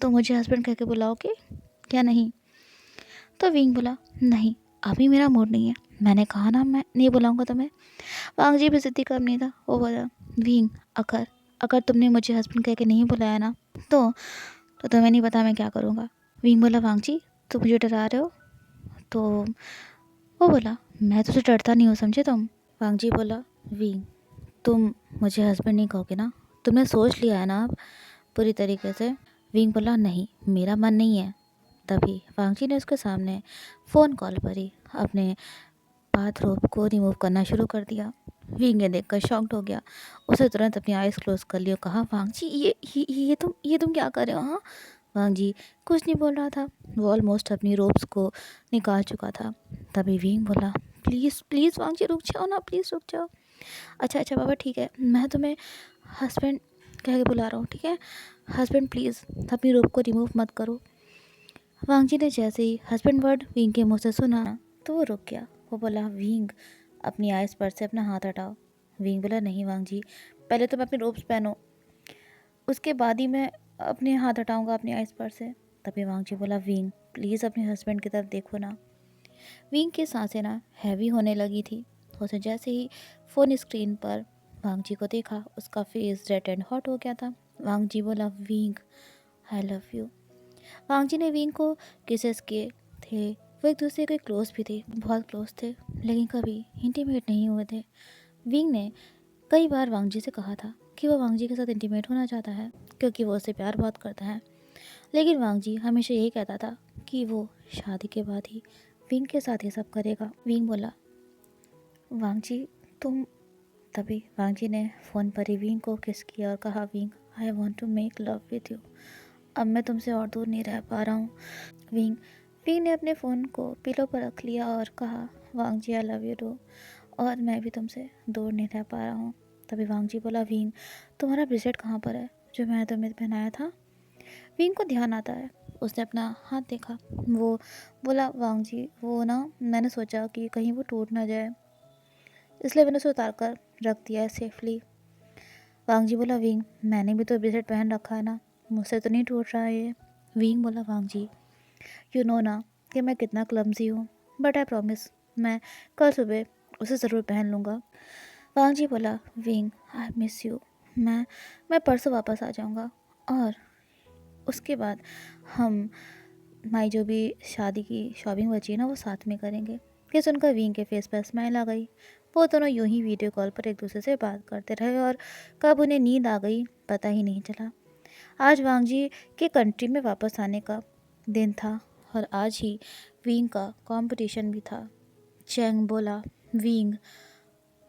तो मुझे हस्बैंड कह के बुलाओगे क्या? नहीं। तो विंग बोला, नहीं अभी मेरा मूड नहीं है, मैंने कहा ना मैं नहीं बुलाऊंगा तुम्हें। वांग जी भी जिद्दी कम नहीं था। वो बोला, विंग अगर अगर तुमने मुझे हस्बैंड कह के नहीं बुलाया ना तो तुम्हें नहीं पता मैं क्या करूँगा। विंग बोला, वांग जी तुम मुझे डरा रहे हो? तो वो बोला, मैं तुझे डरता नहीं हूँ, समझे तुम? वांग जी बोला, विंग तुम मुझे हस्बैंड नहीं कहोगे ना? तुमने सोच लिया है ना अब पूरी तरीके से? विंग बोला, नहीं मेरा मन नहीं है। तभी वांग जी ने उसके सामने फ़ोन कॉल पर ही अपने बाथरोब को रिमूव करना शुरू कर दिया। विंग ये देखकर शॉक्ड हो गया। उसे तुरंत अपनी आइज़ क्लोज कर ली और कहा, वांग जी ये तुम क्या कर रहे हो? हाँ, वांग जी कुछ नहीं बोल रहा था, वो ऑलमोस्ट अपनी रोब्स को निकाल चुका था। तभी विंग बोला, प्लीज़ प्लीज़ वांग जी रुक जाओ ना, प्लीज़ रुक जाओ। अच्छा अच्छा बाबा ठीक है, मैं तुम्हें हस्बैंड कह के बुला रहा हूँ, ठीक है? हस्बैंड प्लीज़ अपनी रोब को रिमूव मत करो। वांग जी ने जैसे ही हस्बैंड वर्ड विंग के मुंह से सुना तो वो रुक गया। वो बोला, विंग अपनी आइस पर से अपना हाथ हटाओ। विंग बोला, नहीं वांग जी पहले तुम अपनी रोब्स पहनो, उसके बाद ही मैं अपने हाथ हटाऊंगा अपनी आइस पर से। तभी वांग जी बोला, विंग प्लीज़ अपने हस्बैंड की तरफ देखो ना। विंग की सांसें ना हैवी होने लगी थी। उसने जैसे ही फ़ोन स्क्रीन पर वांग जी को देखा, उसका फेस रेड एंड हॉट हो गया था। वांग जी बोला, विंग आई लव यू। वांग जी ने विंग को किसेस किए थे। वो एक दूसरे के क्लोज भी थे, बहुत क्लोज थे, लेकिन कभी इंटीमेट नहीं हुए थे। विंग ने कई बार वांग जी से कहा था कि वो वांग जी के साथ इंटीमेट होना चाहता है क्योंकि वो उससे प्यार बहुत करता है, लेकिन वांग जी हमेशा यही कहता था कि वो शादी के बाद ही विंग के साथ ये सब करेगा। विंग बोला, वांग जी तुम। तभी वांग जी ने फ़ोन पर ही विंग को किस किया और कहा, Wing I want to make love with you. अब मैं तुमसे और दूर नहीं रह पा रहा हूँ। विंग विंग ने अपने फ़ोन को पिलो पर रख लिया और कहा, वांग जी आई लव यू टू, और मैं भी तुमसे दूर नहीं रह पा रहा हूँ। तभी वांग जी बोला, विंग तुम्हारा ब्रेसलेट कहाँ पर है जो मैंने तुम्हें पहनाया था? विंग को ध्यान आता है, उसने अपना हाथ देखा। वो बोला, वांग जी वो ना मैंने सोचा कि कहीं वो टूट ना जाए, इसलिए मैंने उसे उतार कर रख दिया है सेफली। वांग जी बोला, विंग मैंने भी तो ब्रेसलेट पहन रखा है ना, मुझसे तो नहीं टूट रहा है ये। विंग बोला, वांग जी यू नो ना कि मैं कितना क्लमजी हूँ, बट आई प्रॉमिस मैं कल सुबह उसे ज़रूर पहन लूँगा। वांग जी बोला, विंग आई मिस यू, मैं परसों वापस आ जाऊँगा और उसके बाद हम हमारी जो भी शादी की शॉपिंग बची है ना वो साथ में करेंगे। ये सुनकर विंग के फेस पर स्माइल आ गई। वो दोनों यूं ही वीडियो कॉल पर एक दूसरे से बात करते रहे और कब उन्हें नींद आ गई पता ही नहीं चला। आज वांग जी के कंट्री में वापस आने का दिन था और आज ही विंग का कंपटीशन भी था। चैंग बोला, विंग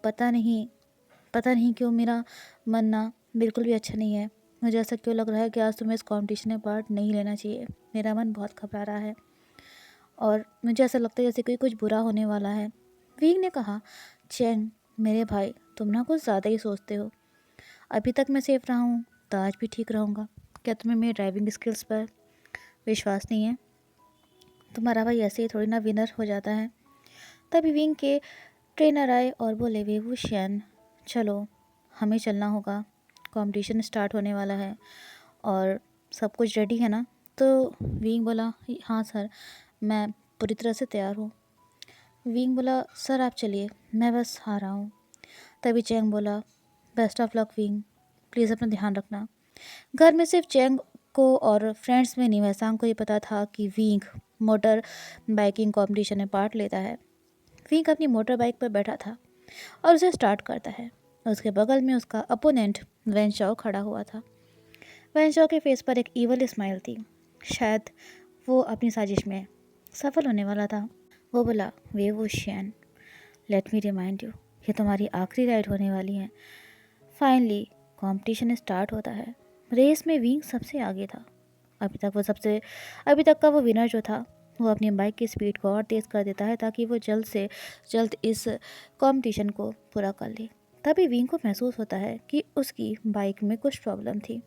पता नहीं क्यों मेरा मन ना बिल्कुल भी अच्छा नहीं है। मुझे ऐसा क्यों लग रहा है कि आज तुम्हें इस कंपटीशन में पार्ट नहीं लेना चाहिए। मेरा मन बहुत घबरा रहा है और मुझे ऐसा लगता है जैसे कोई कुछ बुरा होने वाला है। विंग ने कहा, चैंग मेरे भाई तुम ना कुछ ज़्यादा ही सोचते हो। अभी तक मैं सेफ रहा हूँ तो आज भी ठीक रहूँगा। क्या तुम्हें मेरे ड्राइविंग स्किल्स पर विश्वास नहीं है? तुम्हारा भाई ऐसे ही थोड़ी ना विनर हो जाता है। तभी विंग के ट्रेनर आए और बोले, वेवूशियन चलो हमें चलना होगा, कंपटीशन स्टार्ट होने वाला है और सब कुछ रेडी है ना? तो विंग बोला, हाँ सर मैं पूरी तरह से तैयार हूँ। विंग बोला, सर आप चलिए मैं बस आ रहा हूँ। तभी चैंग बोला, best of luck wing, please अपना ध्यान रखना। घर में सिर्फ चैंग को और फ्रेंड्स में निवैसांग को ही पता था कि विंग मोटर बाइकिंग कंपटीशन में पार्ट लेता है। विंग अपनी मोटर बाइक पर बैठा था और उसे स्टार्ट करता है। उसके बगल में उसका अपोनेंट वेनशॉ खड़ा हुआ था। वेनशॉ के फेस पर एक ईवल स्माइल थी। शायद वो अपनी साजिश में सफल होने वाला था। वो बोला, वेवूशियन लेट मी रिमाइंड यू, ये तुम्हारी आखिरी राइड होने वाली है। फाइनली कंपटीशन स्टार्ट होता है। रेस में विंग सबसे आगे था। अभी तक का वो विनर जो था वो अपनी बाइक की स्पीड को और तेज़ कर देता है ताकि वो जल्द से जल्द इस कंपटीशन को पूरा कर ले। तभी विंग को महसूस होता है कि उसकी बाइक में कुछ प्रॉब्लम थी।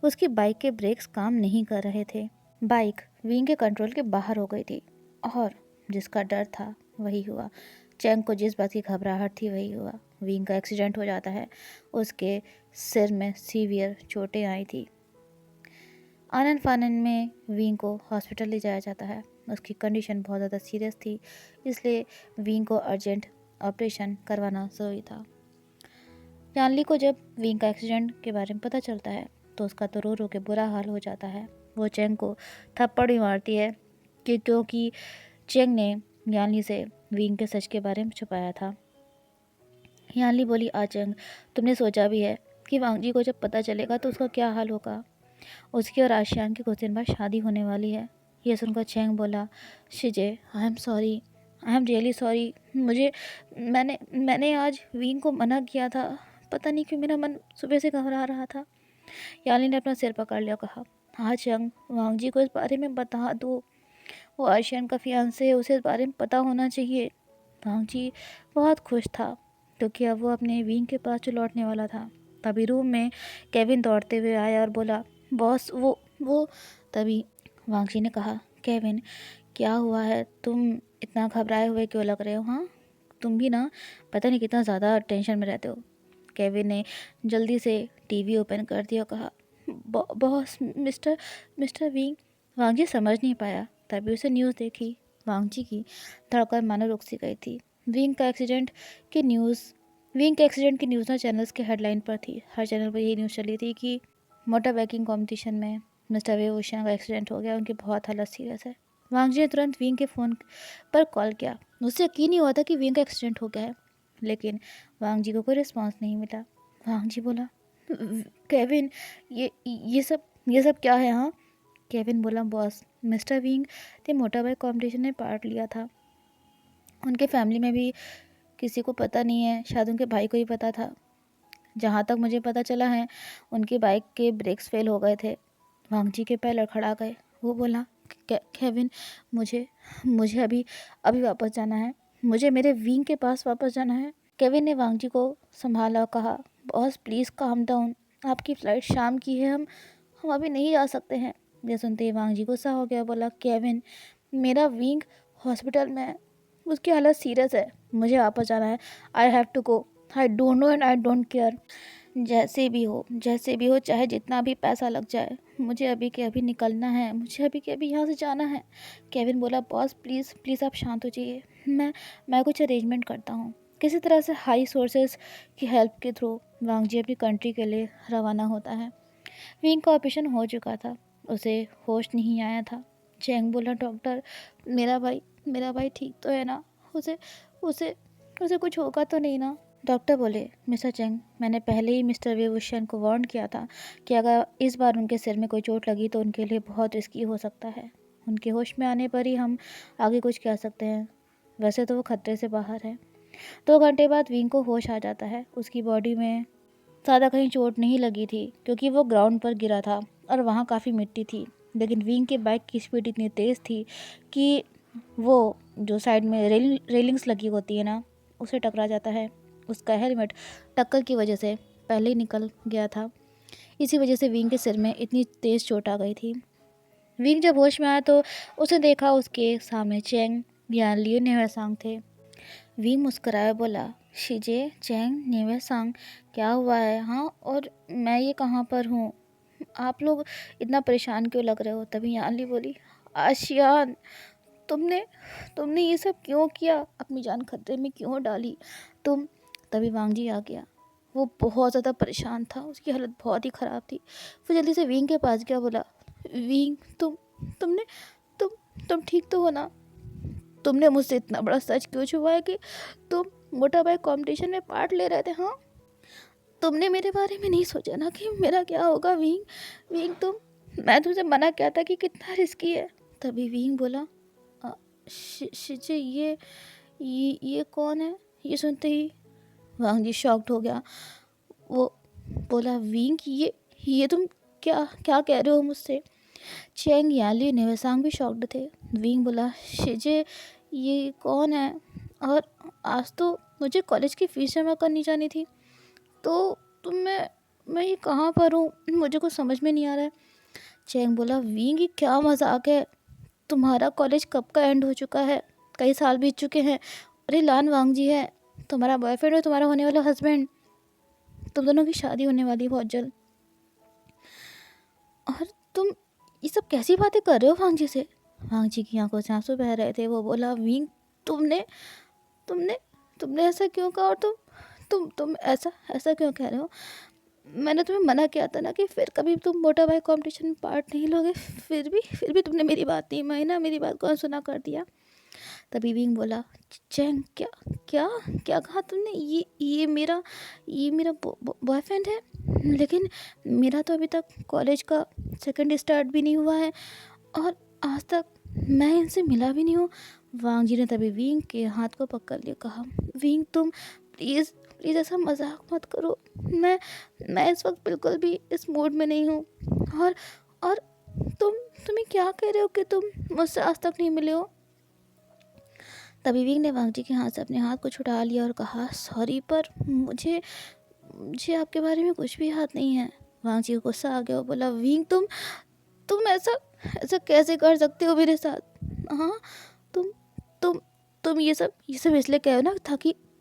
उसकी बाइक के ब्रेक्स काम नहीं कर रहे थे। बाइक विंग के कंट्रोल के बाहर हो गई थी और जिसका डर था वही हुआ। चैंग को जिस बात की घबराहट थी वही हुआ। विंग का एक्सीडेंट हो जाता है। उसके सिर में सीवियर चोटें आई थी। आनन फानन में विंग को हॉस्पिटल ले जाया जाता है। उसकी कंडीशन बहुत ज़्यादा सीरियस थी, इसलिए विंग को अर्जेंट ऑपरेशन करवाना ज़रूरी था। यानली को जब विंग का एक्सीडेंट के बारे में पता चलता है तो उसका तो रो रो के बुरा हाल हो जाता है। वो चेंग को थप्पड़ भी मारती है क्योंकि चेंग ने यानली से विंग के सच के बारे में छुपाया था। यानली बोली, चेंग तुमने सोचा भी है कि वांग जी को जब पता चलेगा तो उसका क्या हाल होगा? उसकी और आशियान की कुछ दिन बाद शादी होने वाली है। ये सुनकर चेंग बोला, शिजे I am sorry, I am really sorry. मैंने आज विंग को मना किया था। पता नहीं क्यों मेरा मन सुबह से घबरा रहा था। याली ने अपना सिर पकड़ लिया, कहा, हाँ चंग वांग जी को इस बारे में बता दो। वो आशियान का फियांसे है, उसे इस बारे में पता होना चाहिए। वांग जी बहुत खुश था क्योंकि अब वो अपने विंग के पास जो लौटने वाला था। तभी रूम में केविन दौड़ते हुए आया और बोला, बॉस वो तभी वांग जी ने कहा, केविन क्या हुआ है? तुम इतना घबराए हुए क्यों लग रहे हो? हाँ तुम भी ना पता नहीं कितना ज़्यादा टेंशन में रहते हो। केविन ने जल्दी से टीवी ओपन कर दिया और कहा, बॉस मिस्टर विंग। वांग जी समझ नहीं पाया। तभी उसे न्यूज़ देखी। वांग जी की धड़कन मानो रुक सी गई थी। विंग के एक्सीडेंट की न्यूज़ ना चैनल्स के हेडलाइन पर थी। हर चैनल पर यही न्यूज़ चली थी कि मोटर बाइकिंग कंपटीशन में मिस्टर वे ओशियान का एक्सीडेंट हो गया, उनकी बहुत हालत सीरियस है। वांग जी ने तुरंत विंग के फ़ोन पर कॉल किया। उससे यकीन नहीं हुआ था कि विंग का एक्सीडेंट हो गया है, लेकिन वांग जी को कोई रिस्पांस नहीं मिला। वांग जी बोला, केविन ये सब क्या है? हाँ केविन बोला, बॉस मिस्टर विंग ने मोटर बाइक कॉम्पिटिशन में पार्ट लिया था। उनके फैमिली में भी किसी को पता नहीं है, शायद उनके भाई को ही पता था। जहाँ तक मुझे पता चला है उनकी बाइक के ब्रेक्स फेल हो गए थे। वांग जी के पैर लड़खड़ा गए। वो बोला, केविन मुझे अभी अभी वापस जाना है। मुझे मेरे विंग के पास वापस जाना है। केविन ने वांग जी को संभाला और कहा, बॉस प्लीज़ काम डाउन, आपकी फ़्लाइट शाम की है, हम अभी नहीं जा सकते हैं। यह सुनते ही वांग जी गुस्सा हो गया। बोला, केविन मेरा विंग हॉस्पिटल में है, उसकी हालत सीरियस है, मुझे वापस जाना है। I have to go. I don't know and I don't care. जैसे भी हो, चाहे जितना भी पैसा लग जाए, मुझे अभी के अभी निकलना है, मुझे अभी के अभी यहाँ से जाना है। केविन बोला, बॉस प्लीज़ प्लीज़ आप शांत हो जाइए, मैं कुछ अरेंजमेंट करता हूँ। किसी तरह से हाई सोर्सेज की हेल्प के थ्रू वांग जी अपनी कंट्री के लिए रवाना होता है। विंग का ऑपरेशन हो चुका था, उसे होश नहीं आया था। चैंग बोला, डॉक्टर मेरा भाई ठीक तो है ना? उसे उसे उसे कुछ होगा तो नहीं ना? डॉक्टर बोले, मिस्टर चैंग, मैंने पहले ही मिस्टर वेवुशियन को वार्न किया था कि अगर इस बार उनके सिर में कोई चोट लगी तो उनके लिए बहुत रिस्की हो सकता है। उनके होश में आने पर ही हम आगे कुछ कह सकते हैं, वैसे तो वो खतरे से बाहर है। 2 घंटे बाद विंग को होश आ जाता है। उसकी बॉडी में ज़्यादा कहीं चोट नहीं लगी थी क्योंकि वो ग्राउंड पर गिरा था और वहाँ काफ़ी मिट्टी थी, लेकिन विंग के बाइक की स्पीड इतनी तेज़ थी कि वो जो साइड में रेलिंग्स लगी होती है ना, उसे टकरा जाता है। उसका हेलमेट टक्कर की वजह से पहले ही निकल गया था। इसी वजह से विंग के सिर में इतनी तेज़ चोट आ गई थी। विंग जब होश में आया तो उसने देखा उसके सामने चैंग या लियो नेवेसांग थे। विंग मुस्कुराया, बोला, शिजे, चैंग, नेवेसांग, क्या हुआ है? हाँ, और मैं ये कहाँ पर हूँ? आप लोग इतना परेशान क्यों लग रहे हो? तभी यानली बोली, आशियान, तुमने तुमने ये सब क्यों किया? अपनी जान खतरे में क्यों डाली तुम? तभी वांग जी आ गया। वो बहुत ज़्यादा परेशान था, उसकी हालत बहुत ही ख़राब थी। वो जल्दी से विंग के पास गया, बोला, विंग, तुमने तुम तुम ठीक तो हो ना? तुमने मुझसे इतना बड़ा सच क्यों छुपाया कि तुम मोटा बाइक कंपटीशन में पार्ट ले रहे थे? हाँ, तुमने मेरे बारे में नहीं सोचा ना कि मेरा क्या होगा? विंग विंग मैं तुमसे मना किया था कि कितना रिस्की है। तभी विंग बोला, "अ, शिजे, ये कौन है?" ये सुनते ही वांग जी शॉक्ड हो गया। वो बोला, विंग, ये तुम क्या क्या कह रहे हो मुझसे? चेंग, याली, नेवेसांग भी शॉक्ड थे। विंग बोला, शिजे, ये कौन है? और आज तो मुझे कॉलेज की फीस जमा करनी जानी थी, तो मैं ये कहाँ पर हूँ? मुझे कुछ समझ में नहीं आ रहा है। चेंग बोला, विंग, ये क्या मजाक है? तुम्हारा कॉलेज कब का एंड हो चुका है, कई साल बीत चुके हैं। अरे लान वांग जी है, तुम्हारा बॉयफ्रेंड और तुम्हारा होने वाला हस्बैंड, तुम दोनों की शादी होने वाली है बहुत जल्द। और तुम ये सब कैसी बातें कर रहे हो वांग जी से? वांग जी की आंखों से आंसू बह रहे थे। वो बोला, विंग, तुमने तुमने तुमने ऐसा क्यों कहा? और तुम ऐसा ऐसा क्यों कह रहे हो? मैंने तुम्हें मना किया था ना कि फिर कभी तुम मोटा बाइक कंपटीशन में पार्ट नहीं लोगे। फिर भी तुमने मेरी बात नहीं मानी ना, मेरी बात को अनसुना कर दिया। तभी विंग बोला, चैंग, क्या क्या क्या कहा तुमने? ये मेरा बॉयफ्रेंड है, लेकिन मेरा तो अभी तक कॉलेज का सेकंड स्टार्ट भी नहीं हुआ है और आज तक मैं इनसे मिला भी नहीं हूँ। वांग जी ने तभी विंग के हाथ को पकड़ लिया, कहा, विंग, तुम प्लीज़ प्लीज़ ऐसा मजाक मत करो। मैं इस वक्त बिल्कुल भी इस मूड में नहीं हूँ। और तुम्हें क्या कह रहे हो कि तुम मुझसे आज तक नहीं मिले हो? तभी विंग ने वांग जी के हाथ से अपने हाथ को छुड़ा लिया और कहा, सॉरी, पर मुझे मुझे आपके बारे में कुछ भी याद नहीं है। वांग जी को गुस्सा आ गया। वो बोला, विंग, तुम ऐसा ऐसा कैसे कर सकते हो मेरे साथ? हाँ, तुम तुम तुम ये सब इसलिए कहो ना,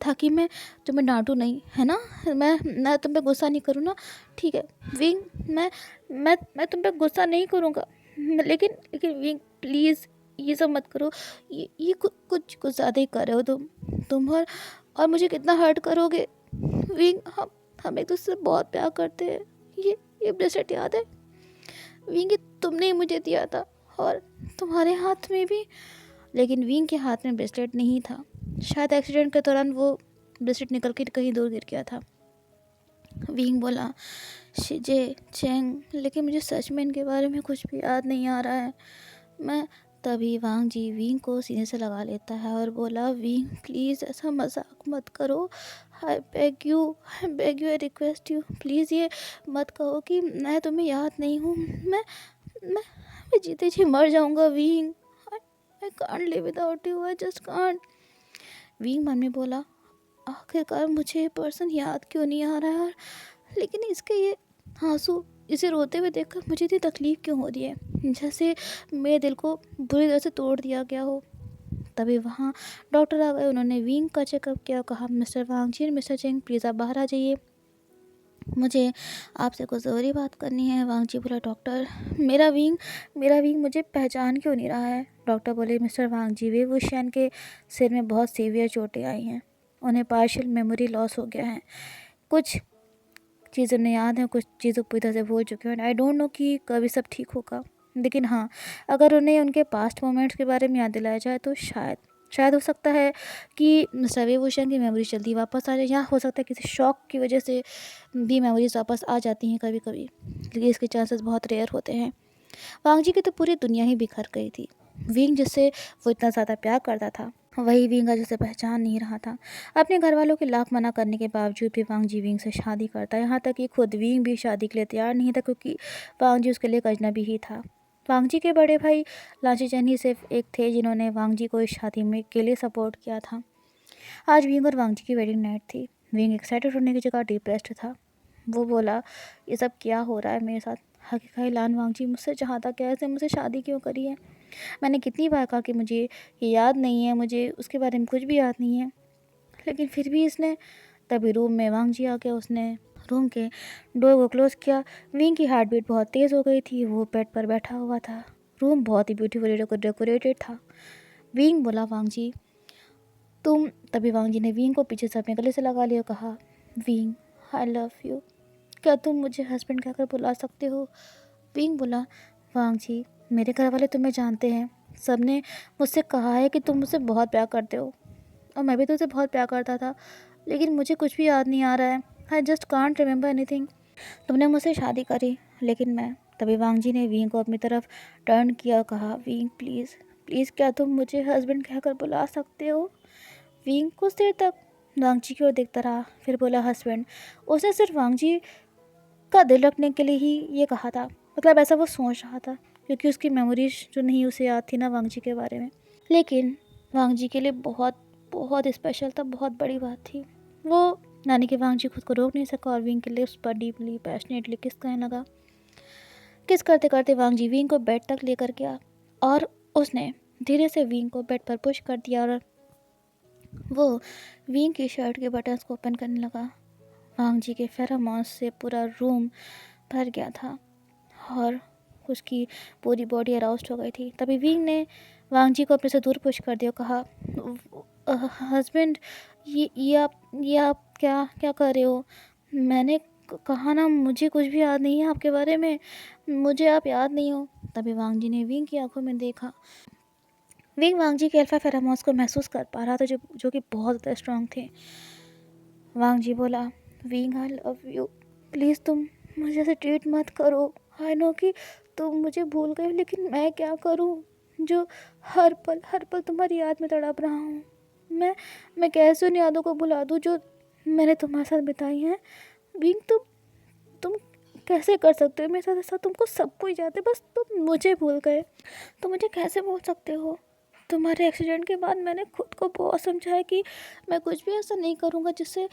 ताकि मैं तुम्हें डांटूँ नहीं, है ना? मैं तुम पे गुस्सा नहीं करूँ ना? ठीक है विंग, मैं तुम पे गुस्सा नहीं करूँगा, लेकिन विंग, प्लीज़ ये सब मत करो। ये कुछ ज़्यादा ही कर रहे हो तुम और मुझे कितना हर्ट करोगे। विंग, हम एक दूसरे से बहुत प्यार करते हैं। ये ब्रेसलेट याद है विंग? ये तुमने ही मुझे दिया था, और तुम्हारे हाथ में भी। लेकिन विंग के हाथ में ब्रेसलेट नहीं था। शायद एक्सीडेंट के दौरान वो ब्रेसलेट निकल के कहीं दूर गिर गया था। विंग बोला, शिजे, चैंग, लेकिन मुझे सच में इनके बारे में कुछ भी याद नहीं आ रहा है। मैं तभी वांग जी विंग को सीने से लगा लेता है और बोला, विंग, प्लीज़ ऐसा मजाक मत करो। I beg you, I request you, please ये मत कहो कि मैं तुम्हें याद नहीं हूँ। मैं जीते जी मर जाऊँगा wing. I can't live without you, I just can't. Wing मन में बोला, आखिरकार मुझे ये पर्सन याद क्यों नहीं आ रहा है? और लेकिन इसके ये आंसू, इसे रोते हुए देखकर मुझे इतनी तकलीफ़ क्यों हो रही है, जैसे मेरे दिल को बुरी तरह से तोड़ दिया गया हो। तभी वहाँ डॉक्टर आ गए। उन्होंने विंग का चेकअप किया, कहा मिस्टर वांगजी, मिस्टर चेंग प्लीज़ आप बाहर आ जाइए, मुझे आपसे कुछ ज़रूरी बात करनी है। वांगजी बोला डॉक्टर मेरा विंग मुझे पहचान क्यों नहीं रहा है। डॉक्टर बोले मिस्टर वांगजी, वे वुशियान के सिर में बहुत सीवियर चोटें आई हैं, उन्हें पार्शियल मेमोरी लॉस हो गया है, कुछ चीज़ें उन्हें याद हैं, कुछ चीज़ों पूरी तरह से भूल चुके हैं। आई डोंट नो कि कभी सब ठीक होगा, लेकिन हाँ, अगर उन्हें उनके पास्ट मोमेंट्स के बारे में याद दिलाया जाए तो शायद हो सकता है कि सभी भूषण की मेमोरीज जल्दी वापस आ जाए, या हो सकता है किसी शॉक की वजह से भी मेमोरीज वापस आ जाती हैं कभी कभी, लेकिन इसके चांसेस बहुत रेयर होते हैं। वांग जी की तो पूरी दुनिया ही बिखर गई थी। विंग जिससे वो इतना ज़्यादा प्यार करता था, वही विंग का जिसे पहचान नहीं रहा था। अपने घर वालों के लाख मना करने के बावजूद भी वांग जी विंग से शादी करता, यहाँ तक कि खुद विंग भी शादी के लिए तैयार नहीं था, क्योंकि वांग जी उसके लिए एक अजनबी ही था। वांग जी के बड़े भाई लाची चैन ही सिर्फ एक थे जिन्होंने वांग जी को इस शादी में के लिए सपोर्ट किया था। आज विंग और वांग जी की वेडिंग नाइट थी। विंग एक्साइटेड होने की जगह डिप्रेस्ड था। वो बोला, ये सब क्या हो रहा है मेरे साथ। हकीकाई लान वांग जी मुझसे चाहता क्या है, मुझसे शादी क्यों करी है। मैंने कितनी बार कहा कि मुझे ये याद नहीं है, मुझे उसके बारे में कुछ भी याद नहीं है, लेकिन फिर भी इसने। तभी रूम में वांग जी आ गया। उसने रूम के डोर को क्लोज किया। विंग की हार्ट बीट बहुत तेज़ हो गई थी। वो बेड पर बैठा हुआ था। रूम बहुत ही ब्यूटीफुली डेकोरेटेड था। विंग बोला, वांग जी तुम। तभी वांग जी ने विंग को पीछे से अपने गले से लगा लिया, कहा, विंग आई लव यू, क्या तुम मुझे हस्बैंड कहकर बुला सकते हो। विंग बोला, वांग जी मेरे घर वाले तुम्हें जानते हैं, सबने मुझसे कहा है कि तुम मुझसे बहुत प्यार करते हो, और मैं भी तुझसे बहुत प्यार करता था, लेकिन मुझे कुछ भी याद नहीं आ रहा है। आई जस्ट कांट रिमेंबर एनीथिंग। तुमने मुझसे शादी करी, लेकिन मैं। तभी वांग जी ने विंग को अपनी तरफ टर्न किया, कहा, विंग प्लीज़ प्लीज़ क्या तुम मुझे हस्बैंड कहकर बुला सकते हो। विंग कुछ देर तक वांग जी की ओर देखता रहा, फिर बोला, हस्बैंड। उसने सिर्फ वांग जी का दिल रखने के लिए ही ये कहा था, मतलब ऐसा वो सोच रहा था, क्योंकि उसकी मेमोरीज जो नहीं उसे याद थी ना वांग जी के बारे में। लेकिन वांग जी के लिए बहुत बहुत स्पेशल था, बहुत बड़ी बात थी वो। नानी के वांग जी खुद को रोक नहीं सका और विंग के लिप्स पर डीपली पैशनेटली किस करने लगा। किस करते करते वांग जी विंग को बेड तक लेकर गया, और उसने धीरे से विंग को बेड पर पुश कर दिया, और वो विंग की शर्ट के बटन्स को ओपन करने लगा। वांग जी के फेरोमोन्स से पूरा रूम भर गया था, और उसकी पूरी बॉडी अराउस्ड हो गई थी। तभी विंग ने वांग जी को अपने से दूर पुश कर दिया, कहा, हस्बैंड ये आप क्या क्या कर रहे हो। मैंने कहा ना, मुझे कुछ भी याद नहीं है आपके बारे में, मुझे आप याद नहीं हो। तभी वांग जी ने विंग की आंखों में देखा। विंग वांग जी के अल्फा फेरोमोन्स को महसूस कर पा रहा था, जो कि बहुत ज़्यादा स्ट्रांग थे। वांग जी बोला, wing I love you, please तुम मुझे ऐसे ट्रीट मत करो। आई नो कि तुम मुझे भूल गए, लेकिन मैं क्या करूं, जो हर पल तुम्हारी याद में तड़प रहा हूँ। मैं कैसे उन यादों को भुला दूँ जो मैंने तुम्हारे साथ बिताई हैं। विंग तुम कैसे कर सकते हो मेरे साथ ऐसा। तुमको सब कुछ याद है, बस तुम मुझे भूल गए। तुम मुझे कैसे भूल सकते हो। तुम्हारे एक्सीडेंट के बाद मैंने खुद को बहुत समझाया कि मैं कुछ भी ऐसा नहीं करूँगा जिससे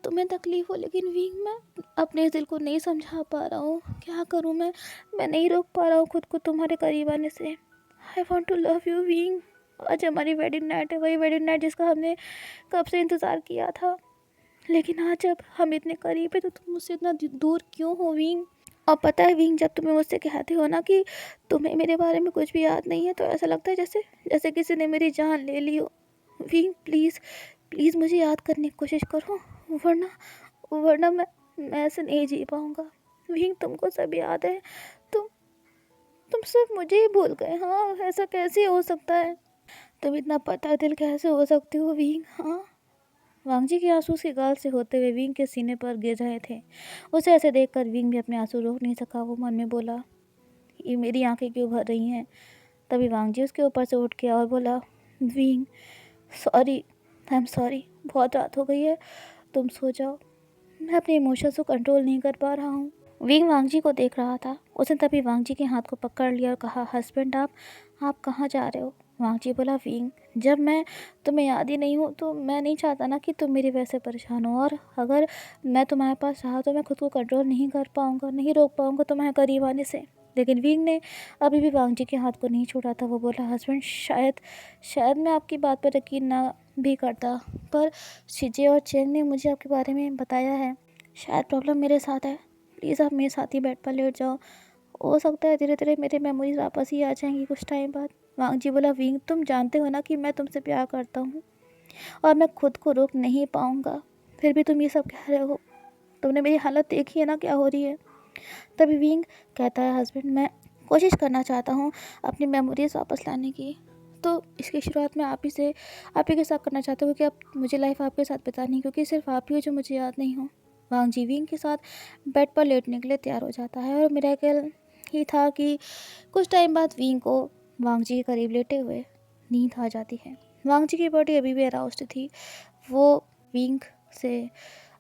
तुम्हें तकलीफ़ हो, लेकिन विंग मैं अपने दिल को नहीं समझा पा रहा हूँ। क्या करूँ मैं नहीं रोक पा रहा हूँ खुद को तुम्हारे करीब आने से। I want to love you Wing. आज हमारी वेडिंग नाइट है, वही वेडिंग नाइट जिसका हमने कब से इंतज़ार किया था, लेकिन आज जब हम इतने करीब है तो तुम मुझसे इतना दूर क्यों हो विंग। और पता है विंग, जब तुम्हें मुझसे कहते हो ना कि तुम्हें मेरे बारे में कुछ भी याद नहीं है, तो ऐसा लगता है जैसे जैसे किसी ने मेरी जान ले ली हो। विंग प्लीज़ प्लीज़ मुझे याद करने की कोशिश करो, वरना वरना मैं ऐसे नहीं जी पाऊँगा। विंग तुमको सब याद है, तुम तुम सिर्फ मुझे ही भूल गए। हाँ, ऐसा कैसे हो सकता है। तुम इतना पता दिल कैसे हो सकते हो विंग। हाँ, वांग जी के आंसू उसके गाल से होते हुए विंग के सीने पर गिर रहे थे। उसे ऐसे देखकर विंग भी अपने आंसू रोक नहीं सका। वो मन में बोला, ये मेरी आंखें क्यों भर रही हैं। तभी वांग जी उसके ऊपर से उठ गया और बोला, wing sorry, I am sorry, बहुत रात हो गई है, तुम सो जाओ, मैं अपने इमोशंस को कंट्रोल नहीं कर पा रहा हूँ। विंग वांग जी को देख रहा था। उसने तभी वांग जी के हाथ को पकड़ लिया और कहा, हस्बैंड आप कहाँ जा रहे हो। वांग जी बोला, विंग जब मैं तुम्हें याद ही नहीं हूँ तो मैं नहीं चाहता ना कि तुम मेरी वजह से परेशान हो, और अगर मैं तुम्हारे पास रहा तो मैं खुद को कंट्रोल नहीं कर पाऊँगा, नहीं रोक पाऊँगा तुम्हारे करीब आने से। लेकिन विंग ने अभी भी वांग जी के हाथ को नहीं छोड़ा था। वो बोला, हस्बैंड शायद मैं आपकी बात पर यकीन ना भी करता, पर शिजे और चेंग ने मुझे आपके बारे में बताया है। शायद प्रॉब्लम मेरे साथ है। प्लीज़ आप मेरे साथ ही बेड पर लेट जाओ। हो सकता है धीरे धीरे मेरे मेमोरीज वापस ही आ जाएंगी कुछ टाइम बाद। वांग जी बोला, विंग तुम जानते हो ना कि मैं तुमसे प्यार करता हूँ और मैं खुद को रोक नहीं पाऊँगा, फिर भी तुम ये सब कह रहे हो। तुमने मेरी हालत देखी है ना क्या हो रही है। तभी विंग कहता है, हस्बैंड मैं कोशिश करना चाहता हूँ अपनी मेमोरीज वापस लाने की। तो इसकी शुरुआत मैं आप ही के साथ करना चाहता हूँ कि अब मुझे लाइफ आपके साथ बितानी, क्योंकि सिर्फ आप ही हो जो मुझे याद नहीं हो। वांग जी विंग के साथ बेड पर लेटने के लिए तैयार हो जाता है और मिरेकल ही था कि कुछ टाइम बाद विंग को वांग जी के करीब लेटे हुए नींद आ जाती है। वांग जी की बॉडी अभी भी अराउस्ड थी। वो विंग से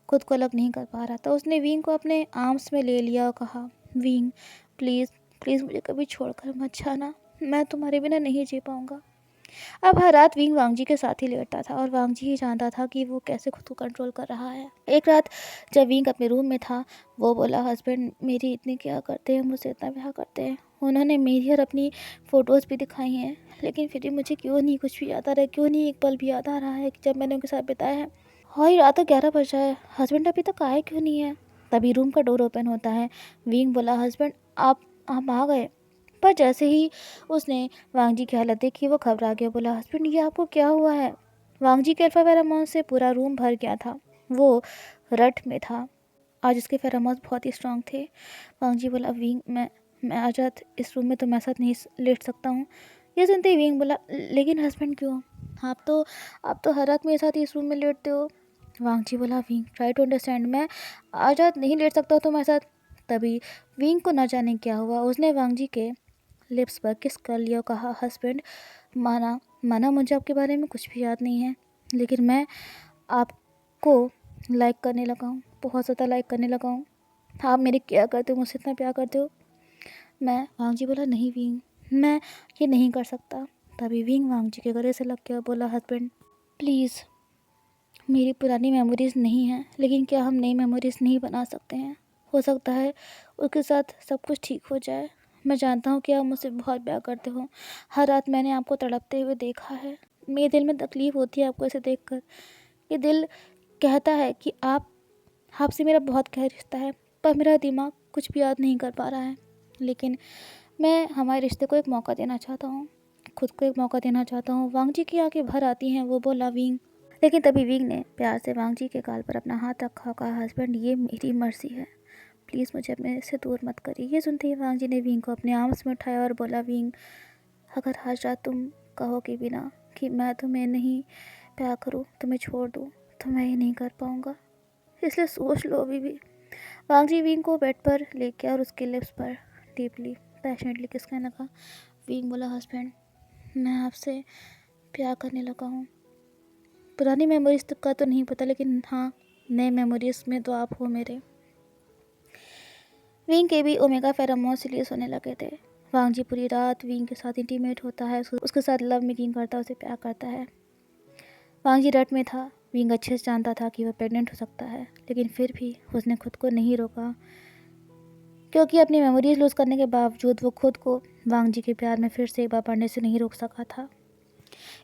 खुद को अलग नहीं कर पा रहा था। उसने विंग को अपने आर्म्स में ले लिया और कहा, विंग प्लीज़ प्लीज़ मुझे कभी छोड़कर मत जाना, मैं तुम्हारे बिना नहीं जी पाऊँगा। अब हर रात विंग वांग जी के साथ ही लेटता था और वांग जी ही जानता था कि वो कैसे खुद को कंट्रोल कर रहा है। एक रात जब विंग अपने रूम में था, वो बोला, हस्बैंड मेरी इतनी क्या करते हैं, मुझसे इतना प्यार करते हैं। उन्होंने मेरी और अपनी फ़ोटोज़ भी दिखाई हैं, लेकिन फिर भी मुझे क्यों नहीं कुछ भी याद आ रहा है, क्यों नहीं एक पल भी याद आ रहा है कि जब मैंने उनके साथ बिताया है। हाँ, ये रात 11 बज रहा है, हस्बैंड अभी तक आए क्यों नहीं है। तभी रूम का डोर ओपन होता है। विंग बोला, हस्बैंड आप आ गए। पर जैसे ही उसने वांग जी की हालत देखी, वो घबरा गया। बोला, हस्बैंड ये आपको क्या हुआ है। वांग जी के अल्फा फेरोमोन से पूरा रूम भर गया था। वो रट में था। आज उसके फेरोमोन्स बहुत ही स्ट्रांग थे। वांग जी बोला, विंग मैं आज रात इस रूम में तुम्हारे साथ नहीं लेट सकता हूँ। ये सुनते ही विंग बोला, लेकिन हस्बैंड क्यों, आप तो हर रात मेरे साथ इस रूम में लेटते हो। वांग जी बोला, विंग ट्राई टू अंडरस्टैंड, मैं आज रात नहीं लेट सकता तुम्हारे साथ। तभी विंग को न जाने क्या हुआ, उसने वांग जी के लिप्स पर किस कर लिया और कहा, हस्बैंड माना मुझे आपके बारे में कुछ भी याद नहीं है, लेकिन मैं आपको लाइक करने लगा हूँ, बहुत ज़्यादा लाइक करने लगा हूँ। आप मेरे क्या करते हो, मुझसे इतना प्यार करते हो। वांग जी बोला, नहीं विंग, मैं ये नहीं कर सकता। तभी विंग वांग जी के गले से लग गया। बोला, हस्बैंड प्लीज़, मेरी पुरानी मेमोरीज़ नहीं हैं, लेकिन क्या हम नई मेमोरीज़ नहीं बना सकते हैं। हो सकता है उसके साथ सब कुछ ठीक हो जाए। मैं जानता हूँ कि आप मुझसे बहुत प्यार करते हो। हर रात मैंने आपको तड़पते हुए देखा है। मेरे दिल में तकलीफ़ होती है आपको ऐसे देखकर। ये दिल कहता है कि आपसे मेरा बहुत गहरा रिश्ता है, पर मेरा दिमाग कुछ भी याद नहीं कर पा रहा है। लेकिन मैं हमारे रिश्ते को एक मौका देना चाहता हूँ, खुद को एक मौका देना चाहता हूँ। वांग जी की आंखें भर आती हैं। वो बोला, विंग। लेकिन तभी विंग ने प्यार से वांग जी के गाल पर अपना हाथ रखा और कहा, हस्बैंड ये मेरी मर्जी है, प्लीज़ मुझे अपने से दूर मत करिए। ये सुनते ही वांग जी ने विंग को अपने आर्म्स में उठाया और बोला, विंग अगर आज रात तुम कहोगे भी ना कि मैं तुम्हें नहीं प्यार करूँ, तुम्हें छोड़ दूँ, तो मैं ये नहीं कर पाऊँगा, इसलिए सोच लो अभी भी। वांग जी विंग को बेड पर लेके और उसके लिप्स पर डीपली पैशनेटली किस कहने लगा। विंग बोला, हस्बैंड मैं आपसे प्यार करने लगा हूँ। पुरानी मेमोरीज का तो नहीं पता, लेकिन हाँ नए मेमोरीज में तो आप हो मेरे। विंग के भी ओमेगा फेरोमोन्स रिलीज होने लगे थे। वांग जी पूरी रात विंग के साथ इंटीमेट होता है, उसके साथ लव मेकिंग करता है, उसे प्यार करता है। वांग जी रट में था। विंग अच्छे से जानता था कि वह प्रेग्नेंट हो सकता है, लेकिन फिर भी उसने खुद को नहीं रोका, क्योंकि अपनी मेमोरीज लूज़ करने के बावजूद वो खुद को वांग जी के प्यार में फिर से एक बार पढ़ने से नहीं रोक सका था।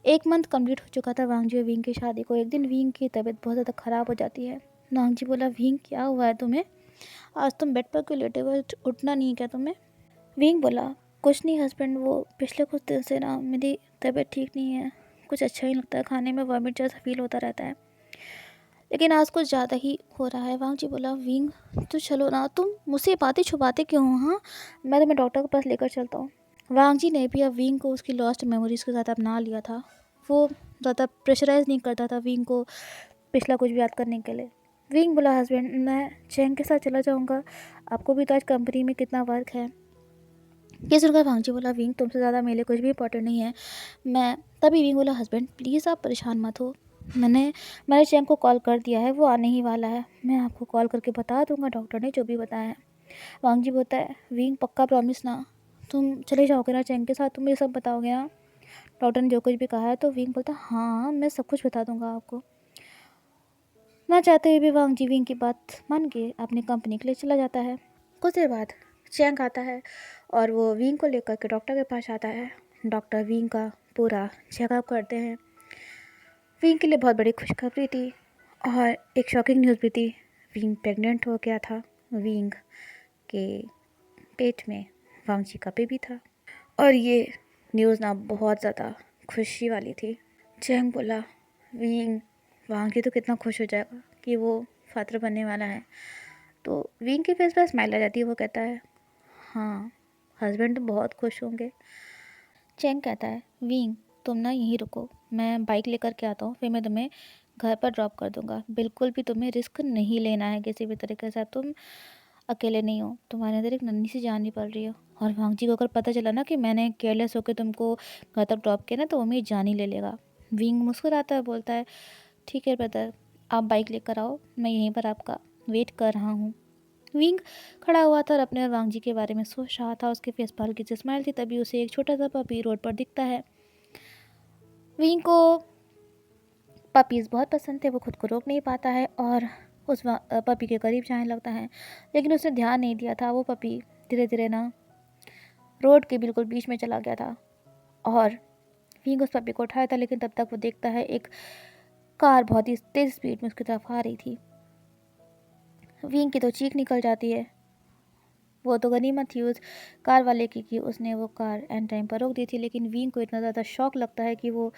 1 मंथ कंप्लीट हो चुका था वांग जी और विंग की शादी को। एक दिन विंग की तबीयत बहुत ज़्यादा ख़राब हो जाती है। वांग जी बोला, विंग क्या हुआ है तुम्हें, आज तुम बेड पर क्यों लेटे हुए, उठना नहीं क्या तुम्हें। विंग बोला, कुछ नहीं हस्बैंड, वो पिछले कुछ दिन से ना मेरी तबीयत ठीक नहीं है, कुछ अच्छा नहीं लगता है, खाने में वॉमिट जैसा फील होता रहता है, लेकिन आज कुछ ज़्यादा ही हो रहा है। वांग जी बोला, विंग तो चलो ना, तुम मुझसे बातें छुपाते क्यों हो। हाँ मैं तुम्हें डॉक्टर के पास लेकर चलता हूँ। वांग जी ने भी अब विंग को उसकी लॉस्ट मेमोरीज़ के साथ अपना लिया था। वो ज़्यादा प्रेशराइज़ नहीं करता था विंग को पिछला कुछ भी याद करने के लिए। विंग बोला, हस्बैंड मैं चैंग के साथ चला जाऊँगा, आपको भी तो आज कंपनी में कितना वर्क है। ये सुनकर वांग जी बोला, विंग तुमसे ज़्यादा मेरे लिए कुछ भी इंपॉर्टेंट नहीं है। मैं तभी विंग बोला, हस्बैंड प्लीज़ आप परेशान मत हो, मैंने चैंग को कॉल कर दिया है, वो आने ही वाला है, मैं आपको कॉल करके बता दूंगा डॉक्टर ने जो भी बताया है। वांग जी बोलता है, विंग पक्का प्रॉमिस ना, तुम चले जाओगे ना चैंग के साथ, तुम ये सब बताओगे ना डॉक्टर ने जो कुछ भी कहा है। तो विंग बोलता, हाँ मैं सब कुछ बता दूंगा आपको। ना चाहते हुए भी वांग जी विंग की बात मान के अपनी कंपनी के लिए चला जाता है। कुछ देर बाद चैंग आता है और वो विंग को लेकर के डॉक्टर के पास आता है। डॉक्टर विंग का पूरा चेकअप करते हैं। विंग के लिए बहुत बड़ी खुशखबरी थी और एक शॉकिंग न्यूज़ भी थी। विंग प्रेग्नेंट हो गया था। विंग के पेट में वांगजी का बेबी था और ये न्यूज़ ना बहुत ज़्यादा खुशी वाली थी। चैंग बोला, विंग वांगजी तो कितना खुश हो जाएगा कि वो फादर बनने वाला है। तो विंग के फेस पर स्माइल आ जाती है। वो कहता है, हाँ हस्बैंड तो बहुत खुश होंगे। चैंग कहता है, विंग तुम ना यहीं रुको, मैं बाइक लेकर के आता हूँ, फिर मैं तुम्हें घर पर ड्रॉप कर दूंगा। बिल्कुल भी तुम्हें रिस्क नहीं लेना है किसी भी तरीके से। तुम अकेले नहीं हो, तुम्हारे अंदर एक नन्ही सी जान निकल रही है। और वांगजी को अगर पता चला ना कि मैंने केयरलेस होकर तुमको घर तक ड्रॉप किया ना, तो वो मेरी जान ही ले लेगा। विंग मुस्कुराता है, बोलता है, ठीक है ब्रदर, आप बाइक लेकर आओ, मैं यहीं पर आपका वेट कर रहा हूँ। विंग खड़ा हुआ था और अपने और वांगजी के बारे में सोच रहा था। उसके फेस पर हल्की सी स्माइल थी। तभी उसे एक छोटा सा पपी रोड पर दिखता है। विंग को पपीज़ बहुत पसंद थे। वो खुद को रोक नहीं पाता है और उस पपी के करीब जाने लगता है, लेकिन उसने ध्यान नहीं दिया था। वो पपी धीरे धीरे ना रोड के बिल्कुल बीच में चला गया था और विंग उस पपी को उठाया था, लेकिन तब तक वो देखता है एक कार बहुत ही तेज़ स्पीड में उसकी तरफ आ रही थी। विंग की तो चीख निकल जाती है। वो तो गनीमत थी उस कार वाले की कि उसने वो कार एंड टाइम पर रोक दी थी, लेकिन विंग को इतना ज़्यादा शॉक लगता है कि वो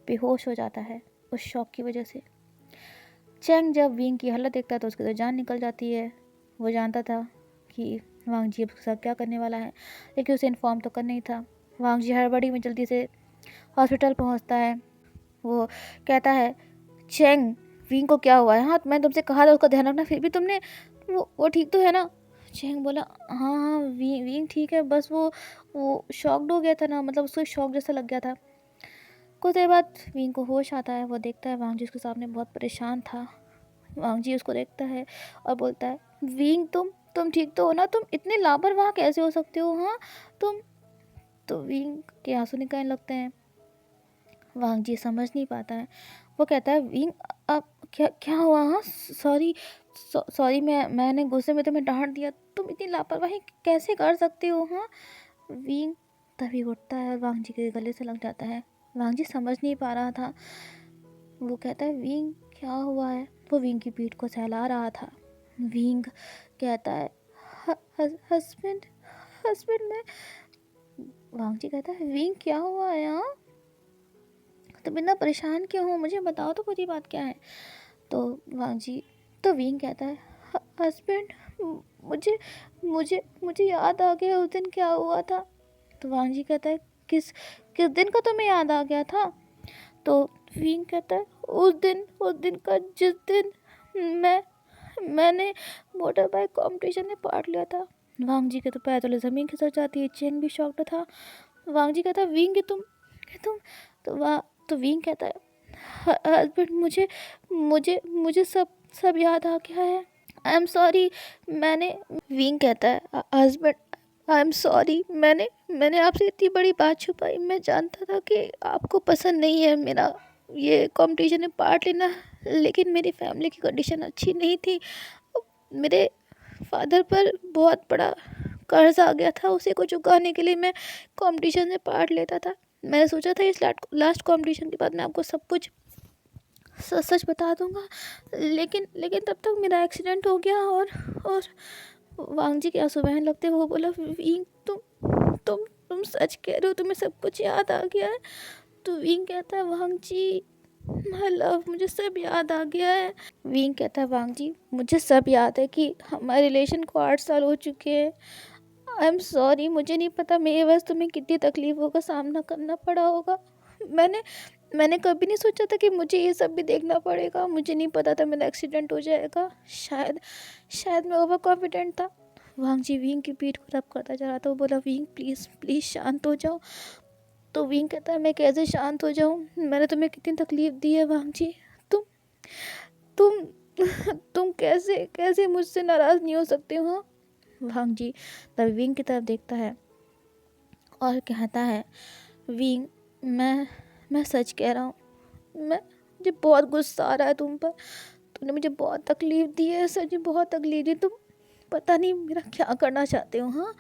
बेहोश हो जाता है उस शॉक की वजह से। चैंग जब विंग की हालत देखता है तो उसकी तो जान निकल जाती है। वो जानता था कि वांगजी अब उसके साथ क्या करने वाला है, लेकिन उसे इन्फॉर्म तो करना ही था। वांगजी हड़बड़ी में जल्दी से हॉस्पिटल पहुंचता है। वो कहता है, चैंग विंग को क्या हुआ है? हाँ मैंने तुमसे कहा था उसका ध्यान रखना, फिर भी तुमने वो ठीक तो है ना? चैंग बोला, हाँ हाँ विंग ठीक है, बस वो शॉक्ड हो गया था ना, मतलब उसको शॉक जैसा लग गया था। कुछ देर बाद विंग को होश आता है। वो देखता है वांगजी उसके सामने बहुत परेशान था। वांगजी उसको देखता है और बोलता है, विंग तुम ठीक तो हो ना? तुम इतने लापरवाह कैसे हो सकते हो? हाँ तुम तो विंग के आंसू निकलने लगते हैं। वांगजी समझ नहीं पाता है। वो कहता है, विंग अब क्या क्या हुआ? हाँ सॉरी मैंने गुस्से में तुम्हें डांट दिया। तुम इतनी लापरवाही कैसे कर सकते हो? हाँ विंग तभी उठता है और वांगजी के गले से लग जाता है। वांगजी समझ नहीं पा रहा था। वो कहता है, विंग क्या हुआ है? वो विंग की पीठ को सहला रहा था। विंग कहता है, हस्बैंड हस्बैंड मैं। वांगजी कहता है, विंग क्या हुआ है? हाँ तुम इतना परेशान क्यों हो? मुझे बताओ तो पूरी बात क्या है। तो वांगजी तो विंग कहता है, हस्बैंड मुझे मुझे मुझे याद आ गया उस दिन क्या हुआ था। तो वांगजी कहता है, किस किस दिन का तुम्हें याद आ गया था? तो विंग कहता है, उस दिन का जिस दिन मैंने मोटर बाइक कॉम्पिटिशन में पार्ट लिया था। वांगजी के तो पैर तले ज़मीन खिसक जाती है। चेंग भी शॉक्ड था। वांगजी कहता है, विंग कि तुम तो विंग कहता है, हस्बैंड मुझे सब याद आ गया है। आई एम सॉरी मैंने विंग कहता है, हस्बैंड आई एम सॉरी मैंने आपसे इतनी बड़ी बात छुपाई। मैं जानता था कि आपको पसंद नहीं है मेरा ये कंपटीशन में पार्ट लेना, लेकिन मेरी फैमिली की कंडीशन अच्छी नहीं थी। मेरे फादर पर बहुत बड़ा कर्ज आ गया था, उसी को चुकाने के लिए मैं कंपटीशन में पार्ट लेता था। मैंने सोचा था इस लास्ट कंपटीशन के बाद मैं आपको सब कुछ सच सच बता दूंगा, लेकिन तब तक मेरा एक्सीडेंट हो गया। और वांगजी के आंसू बहने लगते। वो बोला, विंग तुम सच कह रहे हो? तुम्हें सब कुछ याद आ गया है? तो विंग कहता है, वांगजी माय लव मुझे सब याद आ गया है। विंग कहता है, वांगजी मुझे सब याद है कि हमारे रिलेशन को 8 साल हो चुके हैं। आई एम सॉरी मुझे नहीं पता मेरी वजह से तुम्हें कितनी तकलीफ़ों का सामना करना पड़ा होगा। मैंने कभी नहीं सोचा था कि मुझे ये सब भी देखना पड़ेगा। मुझे नहीं पता था मेरा एक्सीडेंट हो जाएगा। शायद मैं ओवर कॉन्फिडेंट था। वांगजी विंग की पीठ को रब करता जा रहा था। वो बोला, विंग प्लीज़ शांत हो जाओ। तो विंग कहता है, मैं कैसे शांत हो जाऊँ? मैंने तुम्हें कितनी तकलीफ़ दी है वांगजी। तुम तुम तुम कैसे मुझसे नाराज़ नहीं हो सकते हो? वांगजी तब विंग की तरफ देखता है और कहता है, विंग मैं सच कह रहा हूँ। मुझे बहुत गुस्सा आ रहा है तुम पर। तुमने मुझे बहुत तकलीफ़ दी है, सच में बहुत तकलीफ़ दी। तुम पता नहीं मेरा क्या करना चाहते हो। हाँ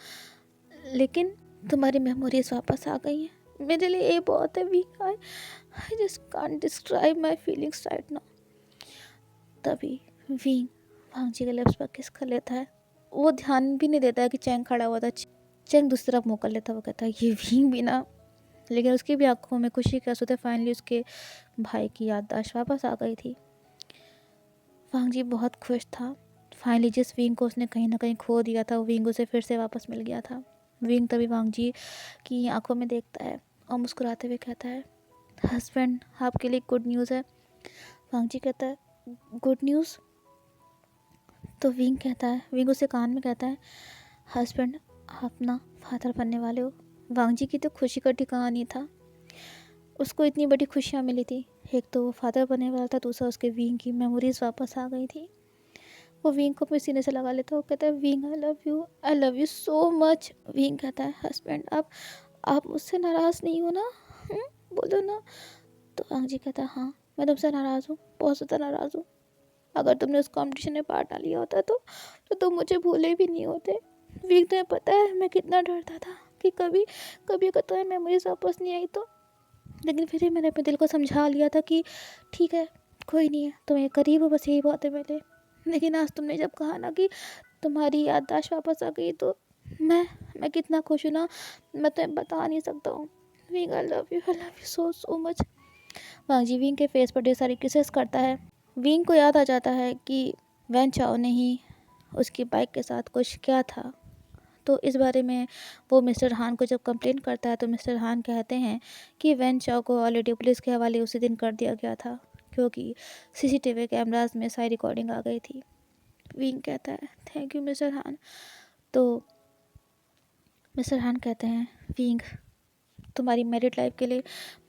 लेकिन तुम्हारी मेमोरीज वापस आ गई हैं। मेरे लिए ये बहुत है weak. I just can't describe my feelings right now. तभी वींग वांगजी के लिप्स पर किस कर लेता है। वो ध्यान भी नहीं देता है कि चैंग खड़ा हुआ था। चैंग दूसरी तरफ मुँह कर लेता है। वो कहता है ये वींग भी ना। लेकिन उसकी भी आंखों में खुशी के आंसू थे। फाइनली उसके भाई की याददाश्त वापस आ गई थी। वांगजी बहुत खुश था। फाइनली जिस विंग को उसने कहीं ना कहीं खो दिया था, वो विंग उसे फिर से वापस मिल गया था। विंग तभी वांगजी की आंखों में देखता है और मुस्कुराते हुए कहता है, हस्बैंड आपके लिए गुड न्यूज़ है। वांगजी कहता है, गुड न्यूज़? तो विंग उसे कान में कहता है, हस्बैंड आप ना फादर बनने वाले हो। वांगजी की तो खुशी का ठिकाना नहीं था। उसको इतनी बड़ी खुशियाँ मिली थी। एक तो वो फादर बनने वाला था, दूसरा उसके विंग की मेमोरीज वापस आ गई थी। वो विंग को अपने सीने से लगा लेता है। वो कहता है, wing I love you so much. Wing कहता है, हस्बैंड आप मुझसे नाराज़ नहीं हो ना? बोलो ना। तो वांगजी कहता है, हाँ मैं तुमसे नाराज़ हूँ, बहुत ज़्यादा नाराज़ हूँ। अगर तुमने उस कंपटीशन में पार्ट ना लिया होता तो तुम मुझे भूले भी नहीं होते। विंग तुम्हें पता है मैं कितना डरता था कि कभी कभी अगर तुम्हें मेमोरीज वापस नहीं आई तो। लेकिन फिर भी मैंने अपने दिल को समझा लिया था कि ठीक है, कोई नहीं है, तुम्हें करीब हो, बस यही बात है मेरे। लेकिन आज तुमने जब कहा ना कि तुम्हारी याददाश्त वापस आ गई तो मैं कितना खुश हूँ ना, मैं तुम्हें बता नहीं सकता हूँ। विंग I love you so so much. Wangji विंग के फेस पर ढेर सारी किसेस करता है। विंग को याद आ जाता है कि वैन चाओ ने ही उसकी बाइक के साथ कुछ किया था। तो इस बारे में वो मिस्टर हान को जब कंप्लेन करता है तो मिस्टर हान कहते हैं कि वैन चाओ को ऑलरेडी पुलिस के हवाले उसी दिन कर दिया गया था, क्योंकि सीसीटीवी कैमराज में सारी रिकॉर्डिंग आ गई थी। विंग कहता है, थैंक यू मिस्टर हान। तो मिस्टर हान कहते हैं, विंग तुम्हारी मैरिड लाइफ के लिए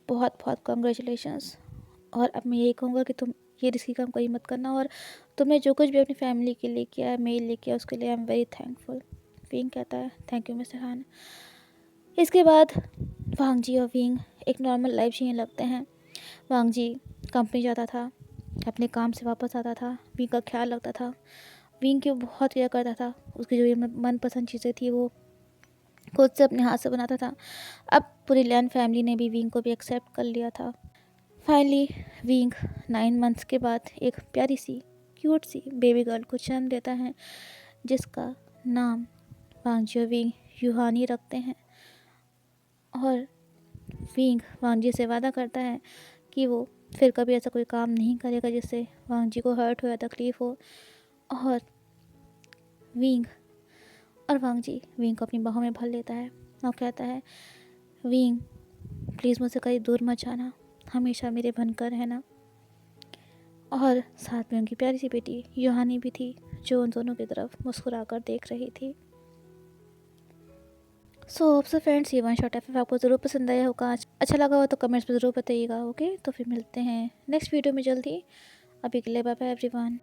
बहुत बहुत कॉन्ग्रेचुलेशंस। और अब मैं यही कहूँगा कि तुम ये रिस्की काम कहीं मत करना, और तुमने जो कुछ भी अपनी फैमिली के लिए किया है, मेरे लिए किया, उसके लिए I am very thankful. Wing कहता है, थैंक यू मिस्टर हान। इसके बाद वांगजी और विंग एक नॉर्मल लाइफ जीने लगते हैं। वांगजी कंपनी जाता था, अपने काम से वापस आता था, विंग का ख्याल रखता था, विंग की बहुत केयर करता था। उसकी जो ये मनपसंद चीज़ें थी वो खुद से अपने हाथ से बनाता था। अब पूरी लैन फैमिली ने भी विंग को भी एक्सेप्ट कर लिया था। फाइनली विंग 9 मंथ्स के बाद एक प्यारी सी क्यूट सी बेबी गर्ल को जन्म देता है, जिसका नाम वांगजी और विंग यूहानी रखते हैं। और विंग वांगजी से वादा करता है कि वो फिर कभी ऐसा कोई काम नहीं करेगा जिससे वांगजी को हर्ट हो या तकलीफ़ हो। और विंग और वांगजी विंग को अपनी बाहों में भर लेता है और कहता है, विंग प्लीज़ मुझसे कहीं दूर मत जाना, हमेशा मेरे बनकर रहना। और साथ में उनकी प्यारी सी बेटी यूहानी भी थी, जो उन दोनों की तरफ मुस्कुरा कर देख रही थी। होप सो फ्रेंड्स, ये वन शॉट एफ आपको ज़रूर पसंद आया होगा। अच्छा लगा हो तो कमेंट्स में ज़रूर बताइएगा। ओके, तो फिर मिलते हैं नेक्स्ट वीडियो में जल्दी। अभी के लिए बाय बाय एवरीवन।